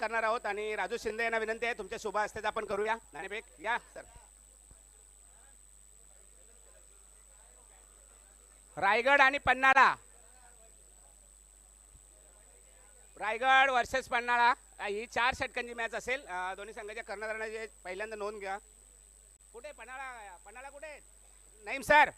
करणार आहोत आणि राजू शिंदे यांना विनंती आहे तुमच्या शुभ हस्ते आपण करूया. नाणेफेक या सर. रायगड आणि पन्हाळा, रायगड वर्सेस पन्हाळा ही 4 षटकांची मॅच असेल. दोन्ही संघाच्या कर्णधारांची पहिल्यांदा नोंद घ्या. कुठे पन्हाळा, पन्हाळा कुठे? Name sir.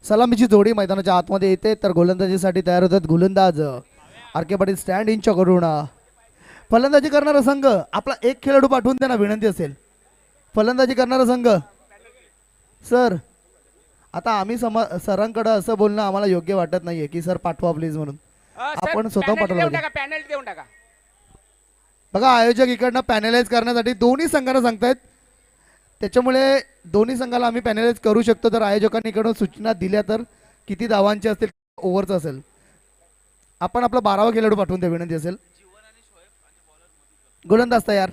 सलामीची जोडी मैदानाच्या आतमध्ये येते तर गोलंदाजीसाठी तयार होतात गोलंदाज आर.के. पाटील स्टँड इंचकडून. फलंदाजी करणारा संघ आपला एक खेळाडू पाठवून त्यांना विनंती असेल. फलंदाजी करणारा संघ सर, आता आम्ही सरांकडे असं बोलणं आम्हाला योग्य वाटत नाहीये की सर पाठवा प्लीज म्हणून. आपण स्वतः पाठवलं. पॅनल देऊन टाका. बघा आयोजक इकडनं पॅनलाइज करण्यासाठी दोन्ही संघांना सांगतायत, त्याच्यामुळे दोन्ही संघाला आम्ही पॅनलाइज करू शकतो. तर आयोजकांनी इकडून सूचना दिल्या तर किती धावांचे असतील, ओव्हरचं असेल, आपण आपला 12वा खेळाडू पाठवून द्या विनंती असेल. गोलंदाज तयार.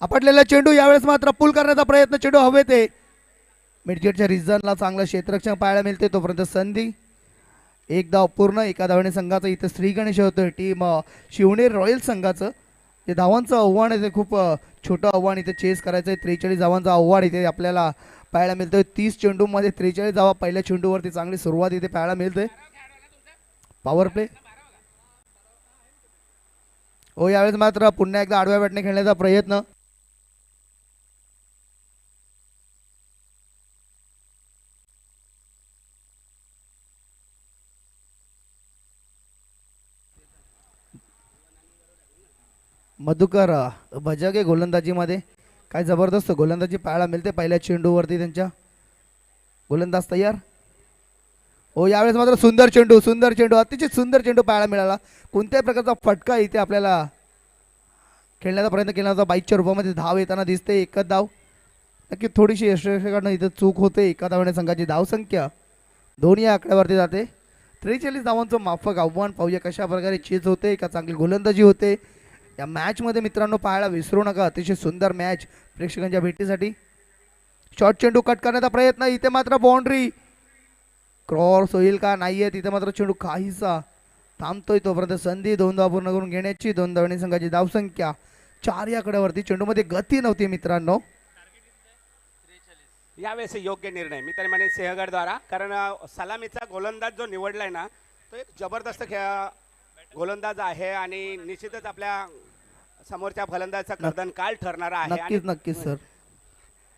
आपटलेला चेंडू यावेळेस मात्र पुल करण्याचा प्रयत्न, चेंडू हवेत आहे. मिडजेटच्या रिझनला चांगलं क्षेत्ररक्षण पाहायला मिळते. तोपर्यंत संधी, एक धाव पूर्ण. एका धावाने संघाचं इथं श्री गणेश होतोय टीम शिवनेर रॉयल संघाचं. जे धावांचं आव्हान आहे ते खूप छोटं आव्हान इथे चेस करायचं आहे. 43 धावांचं आव्हान इथे आपल्याला पाहायला मिळतोय. 30 चेंडूमध्ये 43 धावा. पहिल्या चेंडूवरती चांगली सुरुवात इथे पाहायला मिळते. पॉवर प्ले हो. यावेळेस मात्र पुन्हा एकदा आडव्या बॅटने खेळण्याचा प्रयत्न. मधुकर भजागे गोलंदाजीमध्ये काय जबरदस्त गोलंदाजी पाहायला मिळते पहिल्या चेंडूवरती त्यांच्या. गोलंदाज तयार हो. यावेळेस मात्र सुंदर चेंडू, सुंदर चेंडू, अतिशय सुंदर चेंडू पाहायला मिळाला. कोणत्याही प्रकारचा फटका इथे आपल्याला खेळण्याचा प्रयत्न केला होता. 22च्या रूपामध्ये धाव येताना दिसते. एकच धाव. नक्की थोडीशी यशस्वीकडनं इथं चूक होते. एका धावाने संघाची धावसंख्या दोन्ही आकड्यावरती जाते. 43 धावांचं माफक आव्हान. पाहूया कशा प्रकारे चेज होते, का चांगली गोलंदाजी होते या मॅचमध्ये मित्रांनो. पाहायला विसरू नका. अतिशय सुंदर मॅच प्रेक्षकांच्या भेटीसाठी. शॉर्ट चेंडू कट करण्याचा प्रयत्न. इथे मात्र बाउंड्री क्रॉस होईल का नाहीये. तिथे मात्र चेंडू काहीसा थांबतोय. तोपर्यंत संधी 2 धावा पूर्ण करून घेण्याची. 2 धावांनी संघाची धावसंख्या 4 या आकड्यावरती. चेंडूमध्ये गती नव्हती मित्रांनो. यावेळेस योग्य निर्णय मी तरी म्हणेन सिंहगडद्वारा, कारण सलामीचा गोलंदाज जो निवडलाय ना तो एक जबरदस्त गोलंदाज आहे आणि निश्चितच आपल्या समोरच्या फलंदाजाचा कर्दन काळ ठरणारा आहे. नक्कीच नक्कीच सर.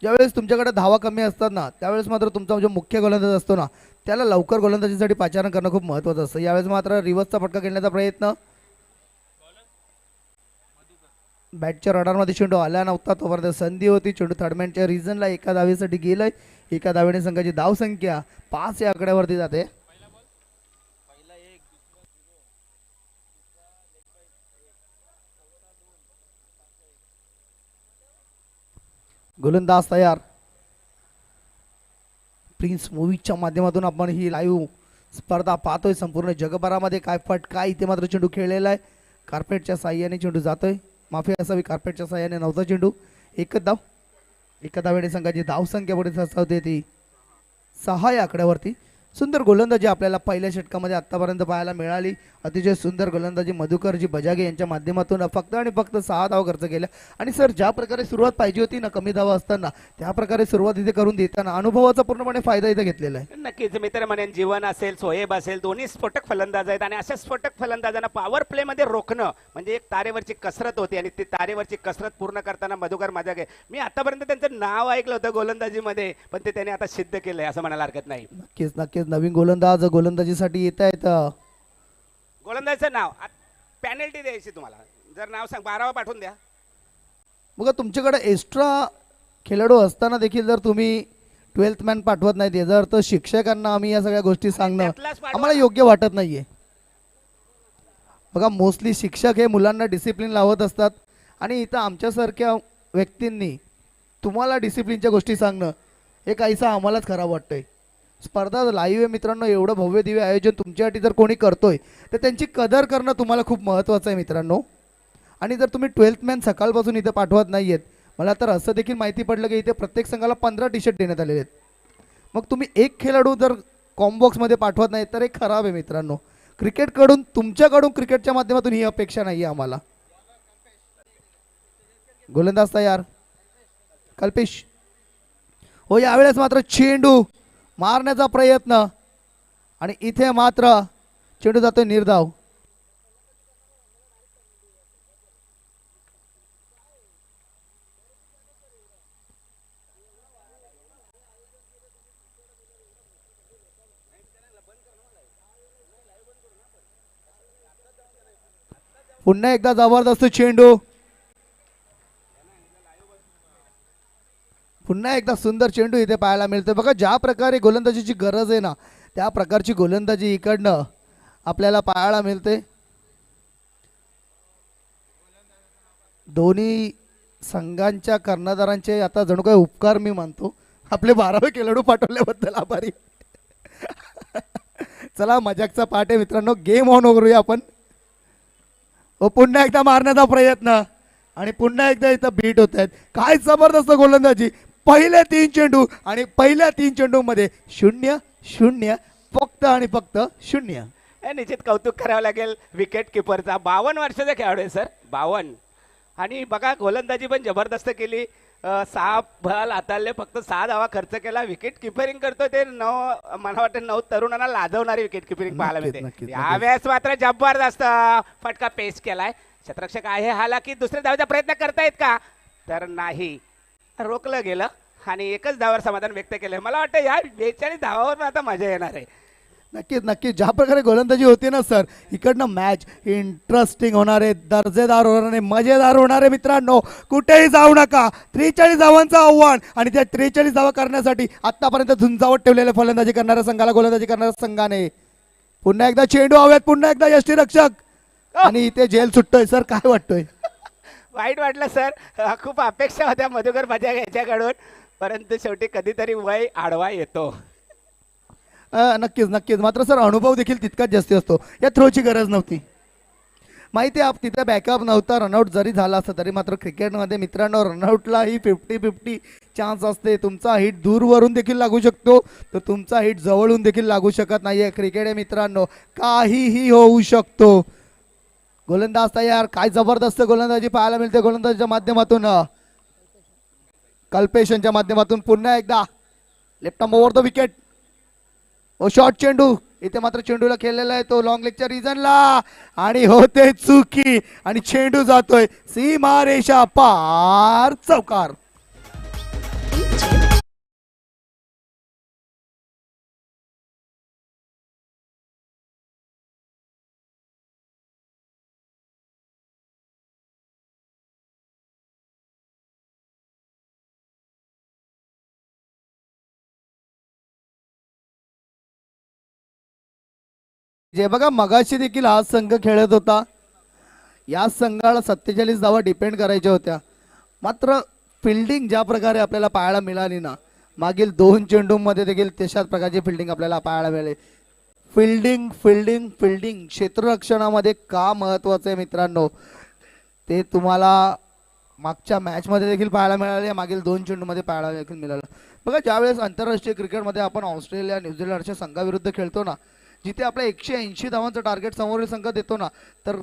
ज्यावेळेस तुमच्याकडे धावा कमी असतात ना त्यावेळेस मात्र तुमचा जो मुख्य गोलंदाज असतो ना त्याला लवकर गोलंदाजीसाठी पाचारण करणं खूप महत्त्वाचं असतं. यावेळेस मात्र रिव्हर्सचा फटका खेळण्याचा प्रयत्न. बॅटच्या रडारमध्ये चेंडू आला नव्हता. तोपर्यंत संधी होती. चेंडू थर्डमॅनच्या रिझनला एका धावेसाठी गेलाय. एका धावेने संघाची धावसंख्या 5 या आकड्यावरती जाते. गोलंदाज तयार. प्रिन्स मूवीच्या माध्यमातून आपण ही लाईव्ह स्पर्धा पाहतोय. संपूर्ण जगभरामध्ये काय फटका. इथे मात्र चेंडू खेळलेला आहे. कार्पेटच्या साह्याने चेंडू जातोय. माफी असावी, कार्पेटच्या साह्याने नव्हता चेंडू. एकच धाव. एका धावेने संघाची धावसंख्या पुढे सरसावते ती 6 या आकड्यावरती. सुंदर गोलंदाजी आपल्याला पहिल्या षटकामध्ये आतापर्यंत पाहायला मिळाली. अतिशय सुंदर गोलंदाजी मधुकरजी बजागे यांच्या माध्यमातून फक्त आणि फक्त 6 धावा खर्च केल्या. आणि सर ज्या प्रकारे सुरुवात पाहिजे होती ना कमी धावा असताना त्या प्रकारे सुरुवात इथे करून देताना अनुभवाचा पूर्णपणे फायदा इथे घेतलेला आहे. नक्कीच मित्र म्हणेन जीवन असेल, सोहेब असेल, दोन्ही स्फोटक फलंदाज आहेत आणि अशा स्फोटक फलंदाजांना पॉवर प्ले मध्ये रोखणं म्हणजे एक तारेवरची कसरत होती आणि ती तारेवरची कसरत पूर्ण करताना मधुकर मजागे, मी आतापर्यंत त्यांचं नाव ऐकलं होतं गोलंदाजीमध्ये, पण ते त्याने आता सिद्ध केलंय असं म्हणायला हरकत नाही. नक्कीच नक्कीच नवीन गोलंदाज गोलंदाजीसाठी येत आहेत. गोलंदाजीचं नाव पॅनल्टी द्यायची तुम्हाला, जर नाव सांग 12वा पाठवून द्या. बघा तुमच्याकडे एक्स्ट्रा खेळाडू असताना देखील जर तुम्ही 12th मॅन पाठवत नाही याचा अर्थ शिक्षकांना आम्ही या सगळ्या गोष्टी सांगणं आम्हाला योग्य वाटत नाहीये. बघा मोस्टली शिक्षक हे मुलांना डिसिप्लिन लावत असतात आणि इथं आमच्यासारख्या व्यक्तींनी तुम्हाला डिसिप्लिनच्या गोष्टी सांगणं हे काहीसं आम्हालाच खराब वाटतंय. स्पर्धा लाईव्ह आहे मित्रांनो, एवढं भव्य दिव्य आयोजन तुमच्यासाठी जर कोणी करतोय तर त्यांची कदर करणं तुम्हाला खूप महत्त्वाचं आहे मित्रांनो. आणि जर तुम्ही 12th मॅन सकाळपासून इथं पाठवत नाही आहेत, मला तर असं देखील माहिती पडलं की इथे प्रत्येक संघाला 15 टी-शर्ट देण्यात आलेले आहेत. मग तुम्ही एक खेळाडू जर कॉम्बॉक्समध्ये पाठवत नाही तर हे खराब आहे मित्रांनो. क्रिकेटकडून तुमच्याकडून क्रिकेटच्या माध्यमातून ही अपेक्षा नाही आहे आम्हाला. गोलंदाज तयार, कल्पेश. हो यावेळेस मात्र चेंडू मारण्याचा प्रयत्न आणि इथे मात्र चेंडू जातोय निर्धाव. पुन्हा एकदा जबरदस्त चेंडू, पुन्हा एकदा सुंदर चेंडू इथे पाहायला मिळतोय. बघा ज्या प्रकारे गोलंदाजीची गरज आहे ना त्या प्रकारची गोलंदाजी इकडनं आपल्याला पाहायला मिळते. दोन्ही संघांच्या कर्णधारांचे आता जणू काही उपकार मी मानतो. आपले 12वे खेळाडू पाठवल्याबद्दल आभारी. चला मजाकचा पाठ आहे मित्रांनो, गेम ऑन करूया आपण. हो पुन्हा एकदा मारण्याचा प्रयत्न आणि पुन्हा एकदा इथं बीट होत आहेत. काय जबरदस्त गोलंदाजी. पहिले 3 चेंडू आणि पहिल्या 3 चेंडूमध्ये 0-0 फक्त आणि फक्त 0. हे निश्चित कौतुक करावं लागेल विकेट किपरचा. 52 वर्षाचा खेळाडू आहे सर, 52. आणि बघा गोलंदाजी पण जबरदस्त केली. 6 बॉल हाताळले, फक्त 6 धावा खर्च केला. विकेट किपरिंग करतो ते 9, मला वाटतं 9 तरुणांना लाजवणारी विकेट किपरिंग पाहायला मिळते. यावेळेस मात्र जबरदस्त फटका पेश केलाय. क्षेत्ररक्षक आहे हालाकी दुसऱ्या धावेचा प्रयत्न करतायत का, तर नाही, रोखलं गेलं आणि एकच धावावर समाधान व्यक्त केलंय. मला वाटतं या 42 धावावर आता मजा येणार आहे. नक्कीच नक्कीच. ज्या प्रकारे गोलंदाजी होती ना सर, इकडनं मॅच इंटरेस्टिंग होणार आहे, दर्जेदार होणार आहे, मजेदार होणार आहे मित्रांनो. कुठेही जाऊ नका. 43 धावांचं आव्हान आणि त्या 43 धावा करण्यासाठी आतापर्यंत झुंजावत ठेवलेले फलंदाजी करणाऱ्या संघाला, गोलंदाजी करणाऱ्या संघाने पुन्हा एकदा चेंडू हवेत, पुन्हा एकदा यष्टीरक्षक आणि इथे जेल सुटतोय. सर काय वाटतोय? वाईट वाटलं सर, खूप अपेक्षा होत्या मधुकर मजा याच्याकडून, परंतु शेवटी कधीतरी वय आडवा येतो. नक्कीच नक्कीच. मात्र सर अनुभव देखील तितकाच जास्ती असतो. या थ्रोची गरज नव्हती, माहिती आहे. तिथे बॅकअप नव्हता, रनआउट जरी झाला असता तरी मात्र क्रिकेटमध्ये मित्रांनो रनआउटला ही 50-50 चान्स असते. तुमचा हिट दूरवरून देखील लागू शकतो, तर तुमचा हिट जवळून देखील लागू शकत नाही आहे. क्रिकेट आहे मित्रांनो, काहीही होऊ शकतो. गोलंदाज तयार. काय जबरदस्त गोलंदाजी पाहायला मिळते गोलंदाजीच्या माध्यमातून, कल्पेश यांच्या माध्यमातून. पुन्हा एकदा left arm over the wicket. ओ शॉर्ट चेंडू, इथे मात्र चेंडूला खेळलेला आहे तो लॉंग लेगच्या रिजनला आणि होते चुकी आणि चेंडू जातोय सीमारेषा पार, चौकार. जे बघा मगाशी देखील हा संघ खेळत होता, या संघाला 47 धावा डिपेंड करायच्या होत्या. मात्र फिल्डिंग ज्या प्रकारे आपल्याला पाहायला मिळाली ना, मागील 2 चेंडूंमध्ये देखील तशाच प्रकारची फिल्डिंग आपल्याला पाहायला मिळाली. फिल्डिंग फिल्डिंग फिल्डिंग क्षेत्ररक्षणामध्ये का महत्त्वाचं आहे मित्रांनो, ते तुम्हाला मागच्या मॅचमध्ये देखील पाहायला मिळाले, मागील 2 चेंडूमध्ये पाहायला देखील मिळालं. बघा ज्यावेळेस आंतरराष्ट्रीय क्रिकेटमध्ये आपण ऑस्ट्रेलिया न्यूझीलंड अशा संघाविरुद्ध खेळतो ना, जिथे आपल्या 180 धावांचं टार्गेट समोरील संघ देतो ना, तर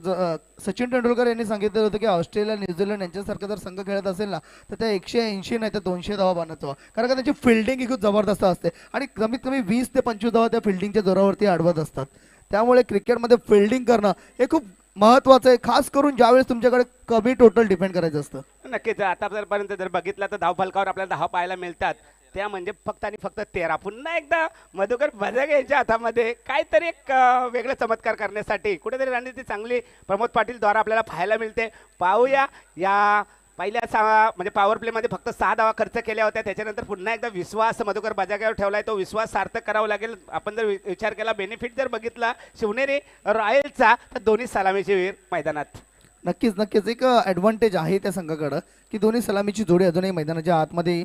सचिन तेंडुलकर यांनी सांगितलं होतं की ऑस्ट्रेलिया न्यूझीलंड यांच्यासारखा जर संघ खेळत असेल ना, तर त्या 180 नाही तर 200 धावा बनवतो. कारण का त्यांची फिल्डिंग ही खूप जबरदस्त असते आणि कमीत कमी 20 ते 25 धावा त्या फिल्डिंगच्या जोरावरती अडवत असतात. त्यामुळे क्रिकेटमध्ये फिल्डिंग करणं हे खूप महत्त्वाचं आहे, खास करून ज्यावेळेस तुमच्याकडे कमी टोटल डिपेंड करायचं असतं. नक्कीच. आतापर्यंत जर बघितलं तर धावफलकावर आपल्याला 10 पाहायला मिळतात, त्या म्हणजे फक्त आणि फक्त 13. पुन्हा एकदा मधुकर भजागे यांच्या हातामध्ये काहीतरी एक वेगळं चमत्कार करण्यासाठी कुठेतरी रणनीती चांगली प्रमोद पाटील द्वारा आपल्याला पाहायला मिळते. पाहूया या म्हणजे पॉवर प्लेमध्ये फक्त 6 धावा खर्च केल्या होत्या. त्याच्यानंतर पुन्हा एकदा विश्वास मधुकर बजाग्यावर ठेवलाय. तो विश्वास सार्थक करावा लागेल. आपण जर विचार केला, बेनिफिट जर बघितला शिवनेरी रॉयलचा, तर दोन्ही सलामीचे वीर मैदानात. नक्कीच नक्कीच एक ॲडव्हान्टेज आहे त्या संघाकडं की दोन्ही सलामीची जोडी अजूनही मैदानाच्या आतमध्ये.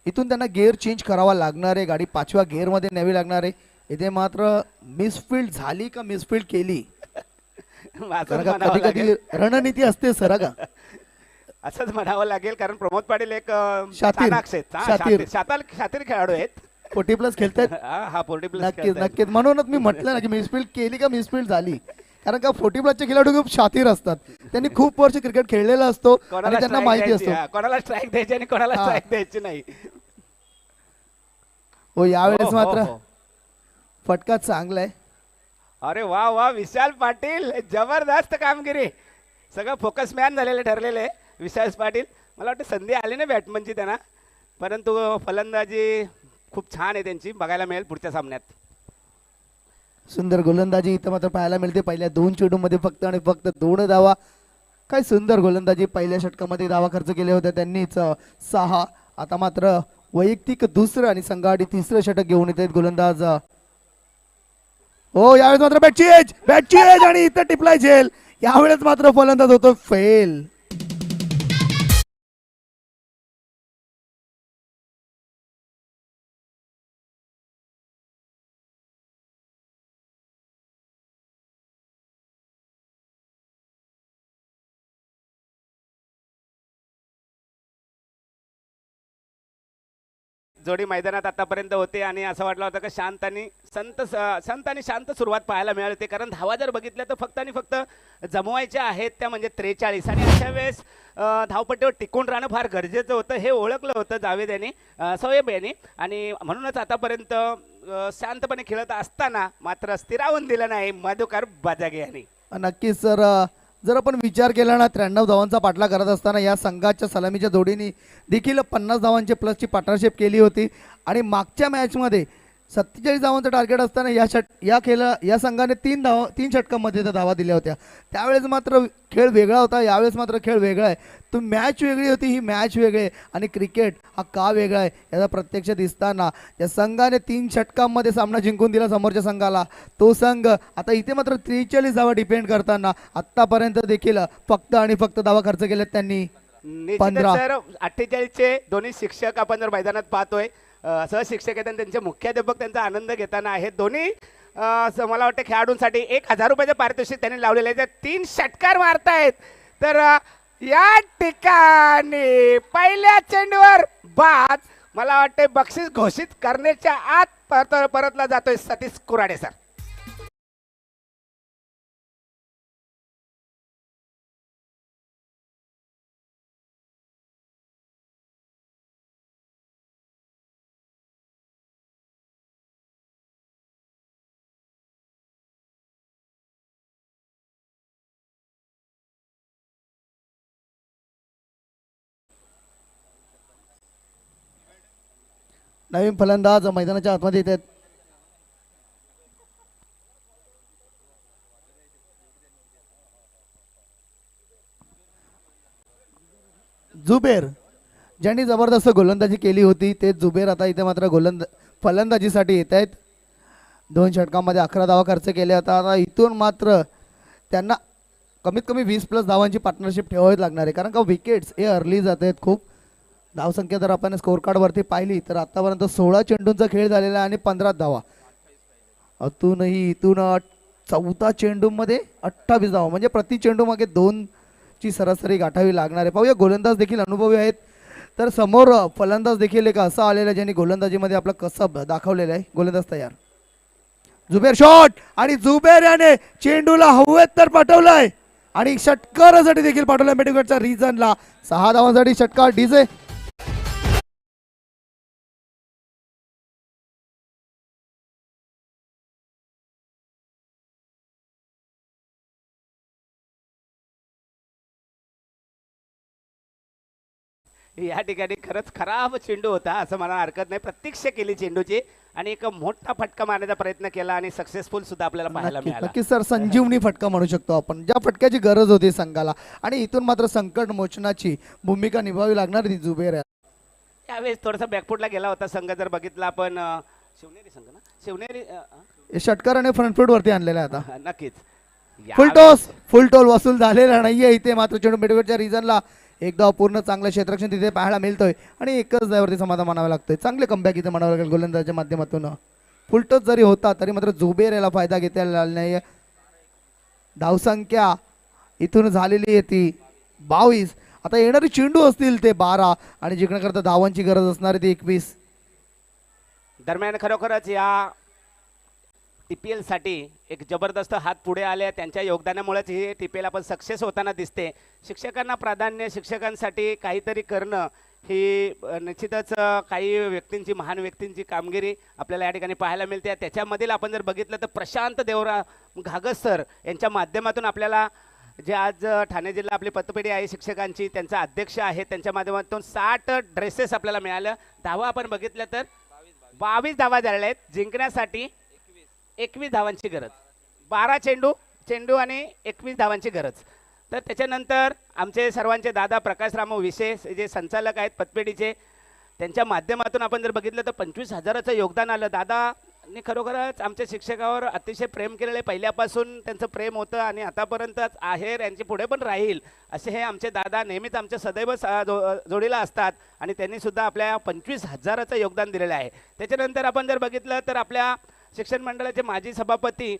इथून त्यांना गिअर चेंज करावा लागणार आहे, गाडी 5व्या गिअरमध्ये न्यावी लागणार आहे. इथे मात्र मिसफिल्ड झाली का मिसफिल्ड केली, असंच कारण का म्हणावं कधी कधी लागेल. रणनीती असते सर का. असंच म्हणावं लागेल, कारण प्रमोद पाटील एक शातीर. चाणाक्ष आहेत. हा, शातीर. शातीर खेळाडू आहेत. 40+ खेळतात. हा 40+ नक्कीच नक्कीच, म्हणूनच मी म्हटलं ना की मिसफिल्ड केली का मिसफिल्ड झाली, कारण का 40+चे खेळाडू खूप शातीर असतात. त्यांनी खूप वर्ष क्रिकेट खेळलेला असतो आणि कोणाला त्यांना strike माहिती द्यायची, असतो. हा, कोणाला स्ट्राईक द्यायची आणि कोणाला हा. स्ट्राईक द्यायची नाही. हो यावेळेस हो, हो, मात्र हो. फटका चांगला आहे. अरे वा वा, विशाल पाटील जबरदस्त कामगिरी. सगळं फोकस मॅन झालेले ठरलेले विशाल पाटील. मला वाटतं संधी आली ना बॅटमनची त्यांना, परंतु फलंदाजी खूप छान आहे त्यांची, बघायला मिळेल पुढच्या सामन्यात. सुंदर गोलंदाजी इथं मात्र पाहायला मिळते. पहिल्या 2 चेंडूमध्ये फक्त आणि फक्त 2 धावा. काय सुंदर गोलंदाजी. पहिल्या षटकामध्ये धावा खर्च केले होते त्यांनीच 6. आता मात्र वैयक्तिक दुसरं आणि संघाडी तिसरं षटक घेऊन येत आहेत गोलंदाज. हो यावेळेस मात्र बॅटची एज आणि इथं टिपलाय झेल. यावेळेस मात्र फलंदाज होतो फेल. जोडी मैदानात आतापर्यंत होते आणि असं वाटलं होतं की संत आणि शांत सुरुवात पाहायला मिळाली होती. कारण धावा जर बघितल्या तर फक्त आणि फक्त जमवायच्या आहेत त्या म्हणजे 43. आणि अशा वेळेस धावपट्टीवर टिकून राहणं फार गरजेचं होतं, हे ओळखलं होतं जावेद यांनी, सोहेब यांनी. आणि म्हणूनच आतापर्यंत शांतपणे खेळत असताना मात्र स्थिरावून दिलं नाही मधुकर बजागे यांनी. नक्कीच सर, जर आपण विचार केला ना 93 धावांचा पाठला करत असताना या संघाच्या सलामीच्या जोडीने देखील 50 धावांचे प्लसची पार्टनरशिप केली होती. आणि मागच्या मॅचमध्ये 47 धावांचं टार्गेट असताना या संघाने 3 षटकांमध्ये त्या धावा दिल्या होत्या. त्यावेळेस मात्र खेळ वेगळा होता, यावेळेस मात्र खेळ वेगळा आहे. तो मॅच वेगळी होती, ही मॅच वेगळी आहे. आणि क्रिकेट हा का वेगळा आहे याचा प्रत्यक्ष दिसताना या संघाने 3 षटकांमध्ये सामना जिंकून दिला समोरच्या संघाला. तो संघ आता इथे मात्र 43 धावा डिपेंड करताना आत्तापर्यंत देखील फक्त आणि फक्त धावा खर्च केल्यात त्यांनी 15. सर 48चे दोन्ही शिक्षक आपण जर मैदानात पाहतोय, सहशिक्षक आहेत आणि त्यांचे मुख्याध्यापक त्यांचा आनंद घेताना आहेत. दोन्ही मला वाटतं खेळाडूंसाठी 1000 रुपयाचे पारितोषिक त्यांनी लावलेले आहे. 3 षटकार मारतायत. तर या ठिकाणी पहिल्या चेंडूवर बाद. मला वाटते बक्षीस घोषित करण्याच्या आत परतला जातोय सतीश कुराडे सर. नवीन फलंदाज मैदानाच्या आतमध्ये येत आहेत. जुबेर, ज्यांनी जबरदस्त गोलंदाजी केली होती ते जुबेर आता इथे मात्र फलंदाजीसाठी येत आहेत. 2 षटकांमध्ये 11 धावा खर्च केल्या होता. आता इथून मात्र त्यांना कमीत कमी 20+ धावांची पार्टनरशिप ठेवावी लागणार आहे, कारण का विकेट्स हे अर्ली जात आहेत खूप. धावसंख्या जर आपण स्कोर कार्डवरती पाहिली तर आतापर्यंत 16 चेंडूंचा खेळ झालेला आहे आणि 15 धावा. इथून 14 चेंडूमध्ये 28 धावा, म्हणजे प्रति चेंडू मागे 2 ची सरासरी गाठावी लागणार आहे. पाहूया, गोलंदाज देखील अनुभवी आहेत. तर समोर फलंदाज देखील एक असा आलेला आहे ज्यांनी गोलंदाजीमध्ये आपलं कसब दाखवलेलं आहे. गोलंदाज तयार. जुबेर शॉट, आणि जुबेर याने चेंडूला हवेत तर पाठवलाय आणि षटकारासाठी देखील पाठवलाय. मेडिकलच्या रिझनला 6 धावांसाठी षटकार डीजे. या ठिकाणी खरंच खराब चेंडू होता असं मला हरकत नाही. प्रतीक्षा केली चेंडूची आणि एक मोठा फटका मारण्याचा प्रयत्न केला आणि सक्सेसफुल सुद्धा आपल्याला पाहायला नक्कीच मिळाला. नक्कीच सर, संजीवनी फटका म्हणू शकतो आपण, ज्या फटक्याची गरज होती संघाला. आणि इथून मात्र संकट मोचनाची भूमिका निभावी लागणार ती जुबेर. यावेळेस थोडासा बॅकफुटला गेला होता संघ जर बघितला आपण. शिवनेरी संघ ना, शिवनेरी षटकार आणि फ्रंट फूट वरती आणलेला आहे आता. नक्कीच फुल टॉस, फुल टोल वसूल झालेला नाहीये इथे. मात्र चेंडू मिडविकेटच्या रिजनला एकदा पूर्ण चांगलं क्षेत्ररक्षण तिथे पाहायला मिळतोय आणि एकच धावेवरती समाधान मानावं लागतोय. चांगले कमबॅक इथे म्हणावं लागेल गोलंदाजाच्या माध्यमातून. फुल टॉस जरी होता तरी मात्र जुबेर याला फायदा घेता आलेला नाही. धावसंख्या इथून झालेली आहे ती 22. आता येणारे चेंडू असतील ते 12 आणि जिंकण्याकरता धावांची गरज असणार आहे ती 21. दरम्यान खरोखरच या TPL साठी एक जबरदस्त हात पुढे आले. त्यांच्या योगदानामुळेच ही TPL आपण सक्सेस होताना दिसते. शिक्षकांना प्राधान्य, शिक्षकांसाठी काहीतरी करणं ही निश्चितच काही व्यक्तींची, महान व्यक्तींची कामगिरी आपल्याला या ठिकाणी पाहायला मिळते. त्याच्यामधील आपण जर बघितलं तर प्रशांत देवरा घागस सर यांच्या माध्यमातून आपल्याला जे आज ठाणे जिल्हा आपली पतपेढी आहे शिक्षकांची, त्यांचा अध्यक्ष आहे, त्यांच्या माध्यमातून 60 ड्रेसेस आपल्याला मिळालं. धावा आपण बघितलं तर 22 धावा झालेल्या आहेत. जिंकण्यासाठी 21 धावांची गरज, 12 चेंडू आणि 21 धावांची गरज. तर त्याच्यानंतर आमचे सर्वांचे दादा प्रकाशराम विशेष जे संचालक आहेत पतपेढीचे, त्यांच्या माध्यमातून आपण जर बघितलं तर 25,000चं योगदान आलं. दादानी खरोखरच आमच्या शिक्षकावर अतिशय प्रेम केलेलं आहे. पहिल्यापासून त्यांचं प्रेम होतं आणि आतापर्यंत आहेर यांची पुढे पण राहील असे हे आमचे दादा नेहमीच आमच्या सदैव जोडीला असतात आणि त्यांनी सुद्धा आपल्या 25,000चं योगदान दिलेलं आहे. त्याच्यानंतर आपण जर बघितलं तर आपल्या शिक्षण मंडळाचे माजी सभापती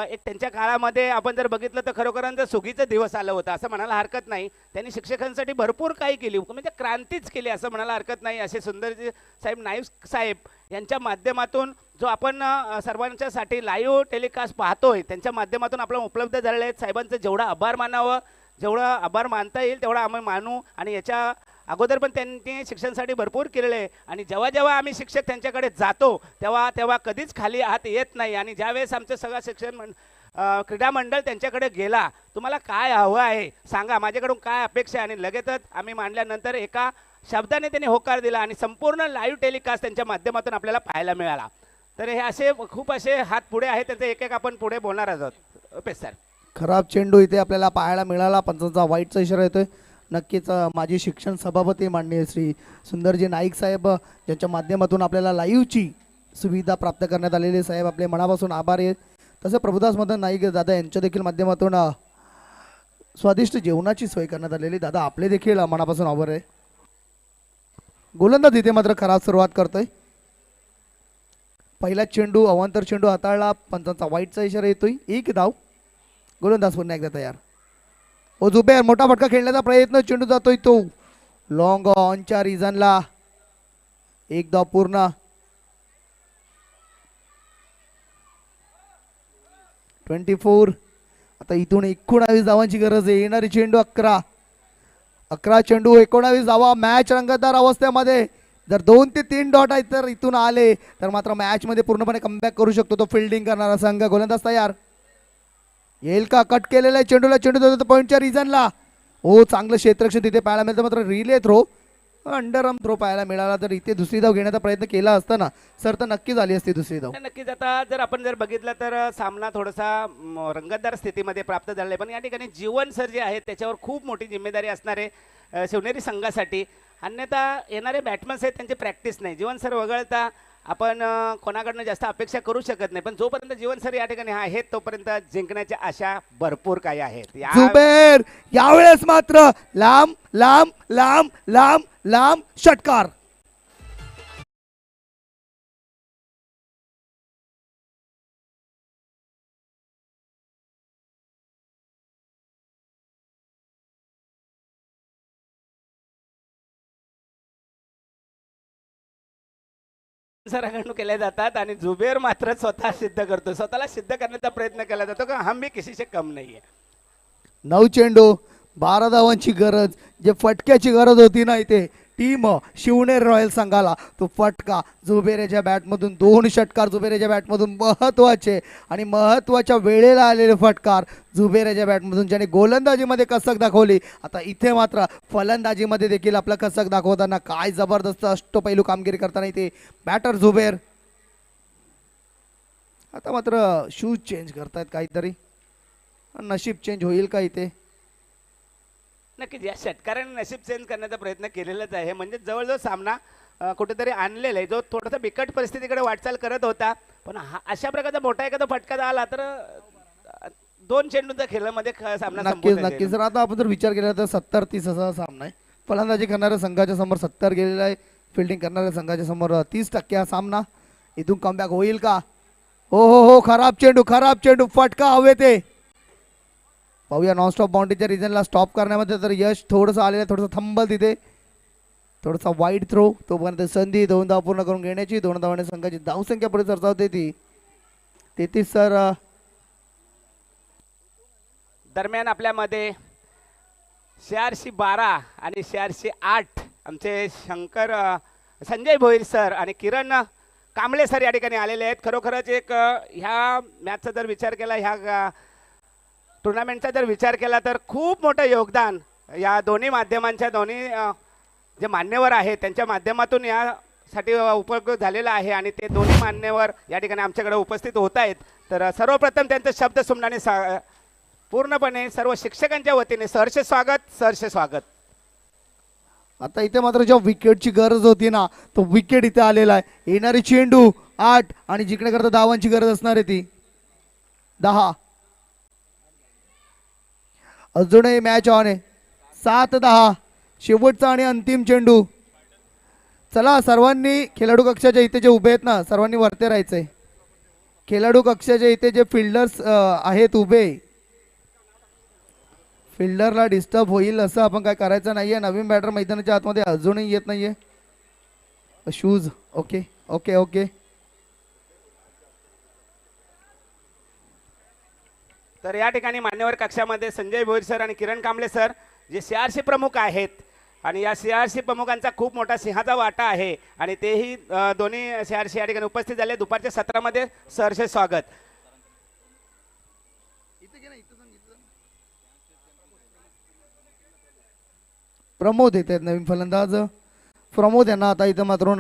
एक त्यांच्या काळामध्ये आपण जर बघितलं तर खरोखरांचं सुगीचं दिवस आलं होतं असं म्हणायला हरकत नाही. त्यांनी शिक्षकांसाठी भरपूर काही केली, म्हणजे क्रांतीच केली असं म्हणायला हरकत नाही. असे सुंदरजी साहेब नाईक साहेब यांच्या माध्यमातून जो आपण सर्वांच्यासाठी लाईव्ह टेलिकास्ट पाहतोय त्यांच्या माध्यमातून आपल्याला उपलब्ध झालेले आहेत. साहेबांचं जेवढा आभार मानावं, जेवढा आभार मानता येईल तेवढा आम्ही मानू. आणि याच्या अगोदर पण त्यांनी शिक्षणासाठी भरपूर केलेलं आहे आणि जेव्हा जेव्हा आम्ही शिक्षक त्यांच्याकडे जातो तेव्हा कधीच खाली हात येत नाही. आणि ज्यावेळेस आमचं सगळं क्रीडा मंडळ त्यांच्याकडे गेला, तुम्हाला काय हवं आहे सांगा, माझ्याकडून काय अपेक्षा आहे, आणि लगेचच आम्ही मांडल्यानंतर एका शब्दाने त्यांनी होकार दिला आणि संपूर्ण लाईव्ह टेलिकास्ट त्यांच्या माध्यमातून आपल्याला पाहायला मिळाला. तर हे असे खूप असे हात पुढे आहेत, त्यांचे एक एक आपण पुढे बोलणार आहोत. Okay sir. खराब चेंडू इथे आपल्याला पाहायला मिळाला. पंचांचा वाईटचा इशारा येतोय. नक्कीच माजी शिक्षण सभापती माननीय श्री सुंदरजी नाईक साहेब यांच्या माध्यमातून आपल्याला लाईव्हची सुविधा प्राप्त करण्यात आलेली. साहेब आपले मनापासून आभार आहेत. तसं प्रभुदास मदन नाईक दादा यांच्या देखील माध्यमातून स्वादिष्ट जेवणाची सोय करण्यात आलेली. दादा आपले देखील मनापासून आभार आहे. गोलंदाज इथे मात्र खराब सुरुवात करतोय. पहिला चेंडू अवांतर चेंडू हाताळला. पंचांचा वाईटचा इशारा येतोय. 1 धाव. गोलंदाज पुन्हा एकदा तयार. ओ जुबेर मोठा फटका खेळण्याचा प्रयत्न, चेंडू जातोय तो लॉंग ऑनच्या रिजनला. 1 धाव पूर्ण. 24. आता इथून 19 धावांची गरज आहे. येणारी चेंडू 11 चेंडू 19 धावा. मॅच रंगतदार अवस्थेमध्ये. जर 2 ते 3 डॉट आहेत तर इथून आले तर मात्र मॅच मध्ये पूर्णपणे कमबॅक करू शकतो तो फिल्डिंग करणारा संघ. गोलंदाज तयार. येईल का? कट केलेला चेंडूला चेंडू देतो पॉईंटच्या रिजनला. हो चांगलं क्षेत्ररक्षण तिथे पाहायला मिळतं. मात्र relay throw, underarm throw पाहायला मिळाला. तर इथे दुसरी धाव घेण्याचा प्रयत्न केला असताना सर तर नक्की झाली असती दुसरी धाव. नक्कीच. आता जर आपण बघितलं तर सामना थोडासा रंगतदार स्थितीमध्ये प्राप्त झालेला आहे, पण या ठिकाणी जीवन सर जे आहेत त्याच्यावर खूप मोठी जिम्मेदारी असणार आहे शिवनेरी संघासाठी. अन्यथा येणारे बॅट्समन्स आहेत त्यांची प्रॅक्टिस नाही. जीवन सर वगळता आपण कोणाकडनं जास्त अपेक्षा करू शकत नाही, पण जोपर्यंत जीवन सर या ठिकाणी आहेत तोपर्यंत जिंकण्याच्या आशा भरपूर काही आहेत. जुबेर यावेळेस मात्र लांब लांब लांब लांब लांब षटकार. सरांकडून केले जातात आणि जुबेर मात्र स्वतः सिद्ध करतो, स्वतःला सिद्ध करण्याचा प्रयत्न केला जातो का हम भी किसी से कम नाही आहे. 9 चेंडू 12 धावांची गरज. जे फटक्याची गरज होती ना इथे टीम शिवनेर रॉयल संघाला तो फटका जुबेरेच्या बॅटमधून 2 षटकार जुबेरेच्या बॅटमधून महत्त्वाचे आणि महत्त्वाच्या वेळेला आलेले फटकार जुबेरेच्या बॅटमधून ज्याने गोलंदाजीमध्ये कसक दाखवली. आता इथे मात्र फलंदाजीमध्ये देखील आपला कसक दाखवताना काय जबरदस्त अष्टपैलू कामगिरी करताना इथे बॅटर जुबेर. आता मात्र शूज चेंज करतायत काहीतरी, नशीब चेंज होईल का इथे? नक्कीच या षटकाराने नशीब चेंज करण्याचा प्रयत्न केलेलाच आहे. म्हणजे जवळजवळ सामना कुठेतरी आणलेला आहे, जो थोडासा बिकट परिस्थितीकडे वाटचाल करत होता. पण अशा प्रकारचा मोठा एखादा फटका आला तर 2 चेंडूंच्या खेळामध्ये सामना नक्कीच नक्कीच. जर आता आपण जर विचार केला तर 70-30 असा सामना आहे. फलंदाजी करणाऱ्या संघाच्या समोर 70 गेलेला आहे, फिल्डिंग करणाऱ्या संघाच्या समोर 30% हा सामना. इथून कमबॅक होईल का? हो हो हो, खराब चेंडू फटका हवे ते पाहूया. नॉनस्टॉप बाउंड्रीच्या रिजनला स्टॉप करण्यामध्ये तर यश थोडंसं आलेलं, थोडंसं थांबल तिथे, थोडासा वाईड थ्रो. तोपर्यंत संधी 2 धाव पूर्ण करून घेण्याची. 2 धावाने संघाची धावसंख्या पुढे सरसावते ती 33. सर दरम्यान आपल्यामध्ये 412 आणि 408 आमचे संजय भोईर सर आणि किरण कांबळे सर या ठिकाणी आलेले आहेत. खरोखरच एक ह्या मॅचचा जर विचार केला, ह्या टुर्नामेंटचा जर विचार केला तर खूप मोठं योगदान या दोन्ही माध्यमांच्या, दोन्ही जे मान्यवर आहेत त्यांच्या माध्यमातून यासाठी उपयोग झालेला आहे. आणि ते दोन्ही मान्यवर या ठिकाणी आमच्याकडे उपस्थित होत आहेत. तर सर्वप्रथम त्यांचं शब्द सुमनाने पूर्णपणे सर्व शिक्षकांच्या वतीने सहर्ष स्वागत. आता इथे मात्र जेव्हा विकेटची गरज होती ना, तो विकेट इथे आलेला आहे. येणारी चेंडू 8 आणि जिंकण्याकरता धावांची गरज असणार आहे ती 10. अजूनही मॅच ऑन आहे. 7-10 शेवटचा आणि अंतिम चेंडू. चला सर्वांनी खेळाडू कक्षाच्या इथे जे उभे आहेत ना, सर्वांनी वरती राहायचंय. खेळाडू कक्षाच्या इथे जे फिल्डर्स आहेत उभे, फिल्डरला डिस्टर्ब होईल असं आपण काय करायचं नाहीये. नवीन बॅटर मैदानाच्या आतमध्ये अजूनही येत नाहीये. Shoes okay okay okay. तर या ठिकाणी मान्यवर कक्षामध्ये संजय भोईर सर आणि किरण कांबळे सर जे CRC प्रमुख आहेत आणि या CRC प्रमुखांचा खूप मोठा सिंहाचा वाटा आहे आणि तेही दोन्ही CRC या ठिकाणी उपस्थित झाले. दुपारच्या सत्रामध्ये सहर्ष स्वागत. प्रमोद येत आहेत नवीन फलंदाज. प्रमोद यांना आता इथं मात्र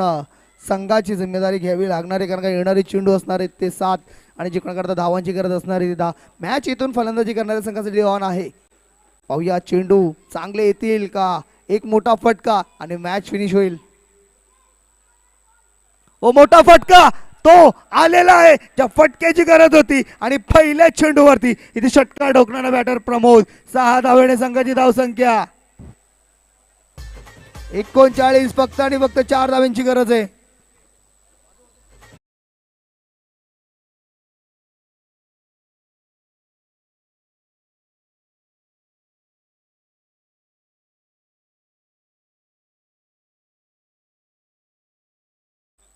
संघाची जिम्मेदारी घ्यावी लागणार आहे, कारण का येणारे चेंडू असणार आहेत ते 7 आणि जिंकण्याकरता धावांची गरज असणार आहे 10. मॅच इथून फलंदाजी करणाऱ्या संघासाठी ऑन आहे. पाहूया चेंडू चांगले येतील का? एक मोठा फटका आणि मॅच फिनिश होईल. ओ मोठा फटका तो आलेला आहे, ज्या फटक्याची गरज होती आणि पहिल्या चेंडूवरती इथे षटकार ठोकणारा बॅटर प्रमोद. 6 धावेने संघाची धावसंख्या 39. फक्त आणि फक्त 4 धावांची गरज आहे.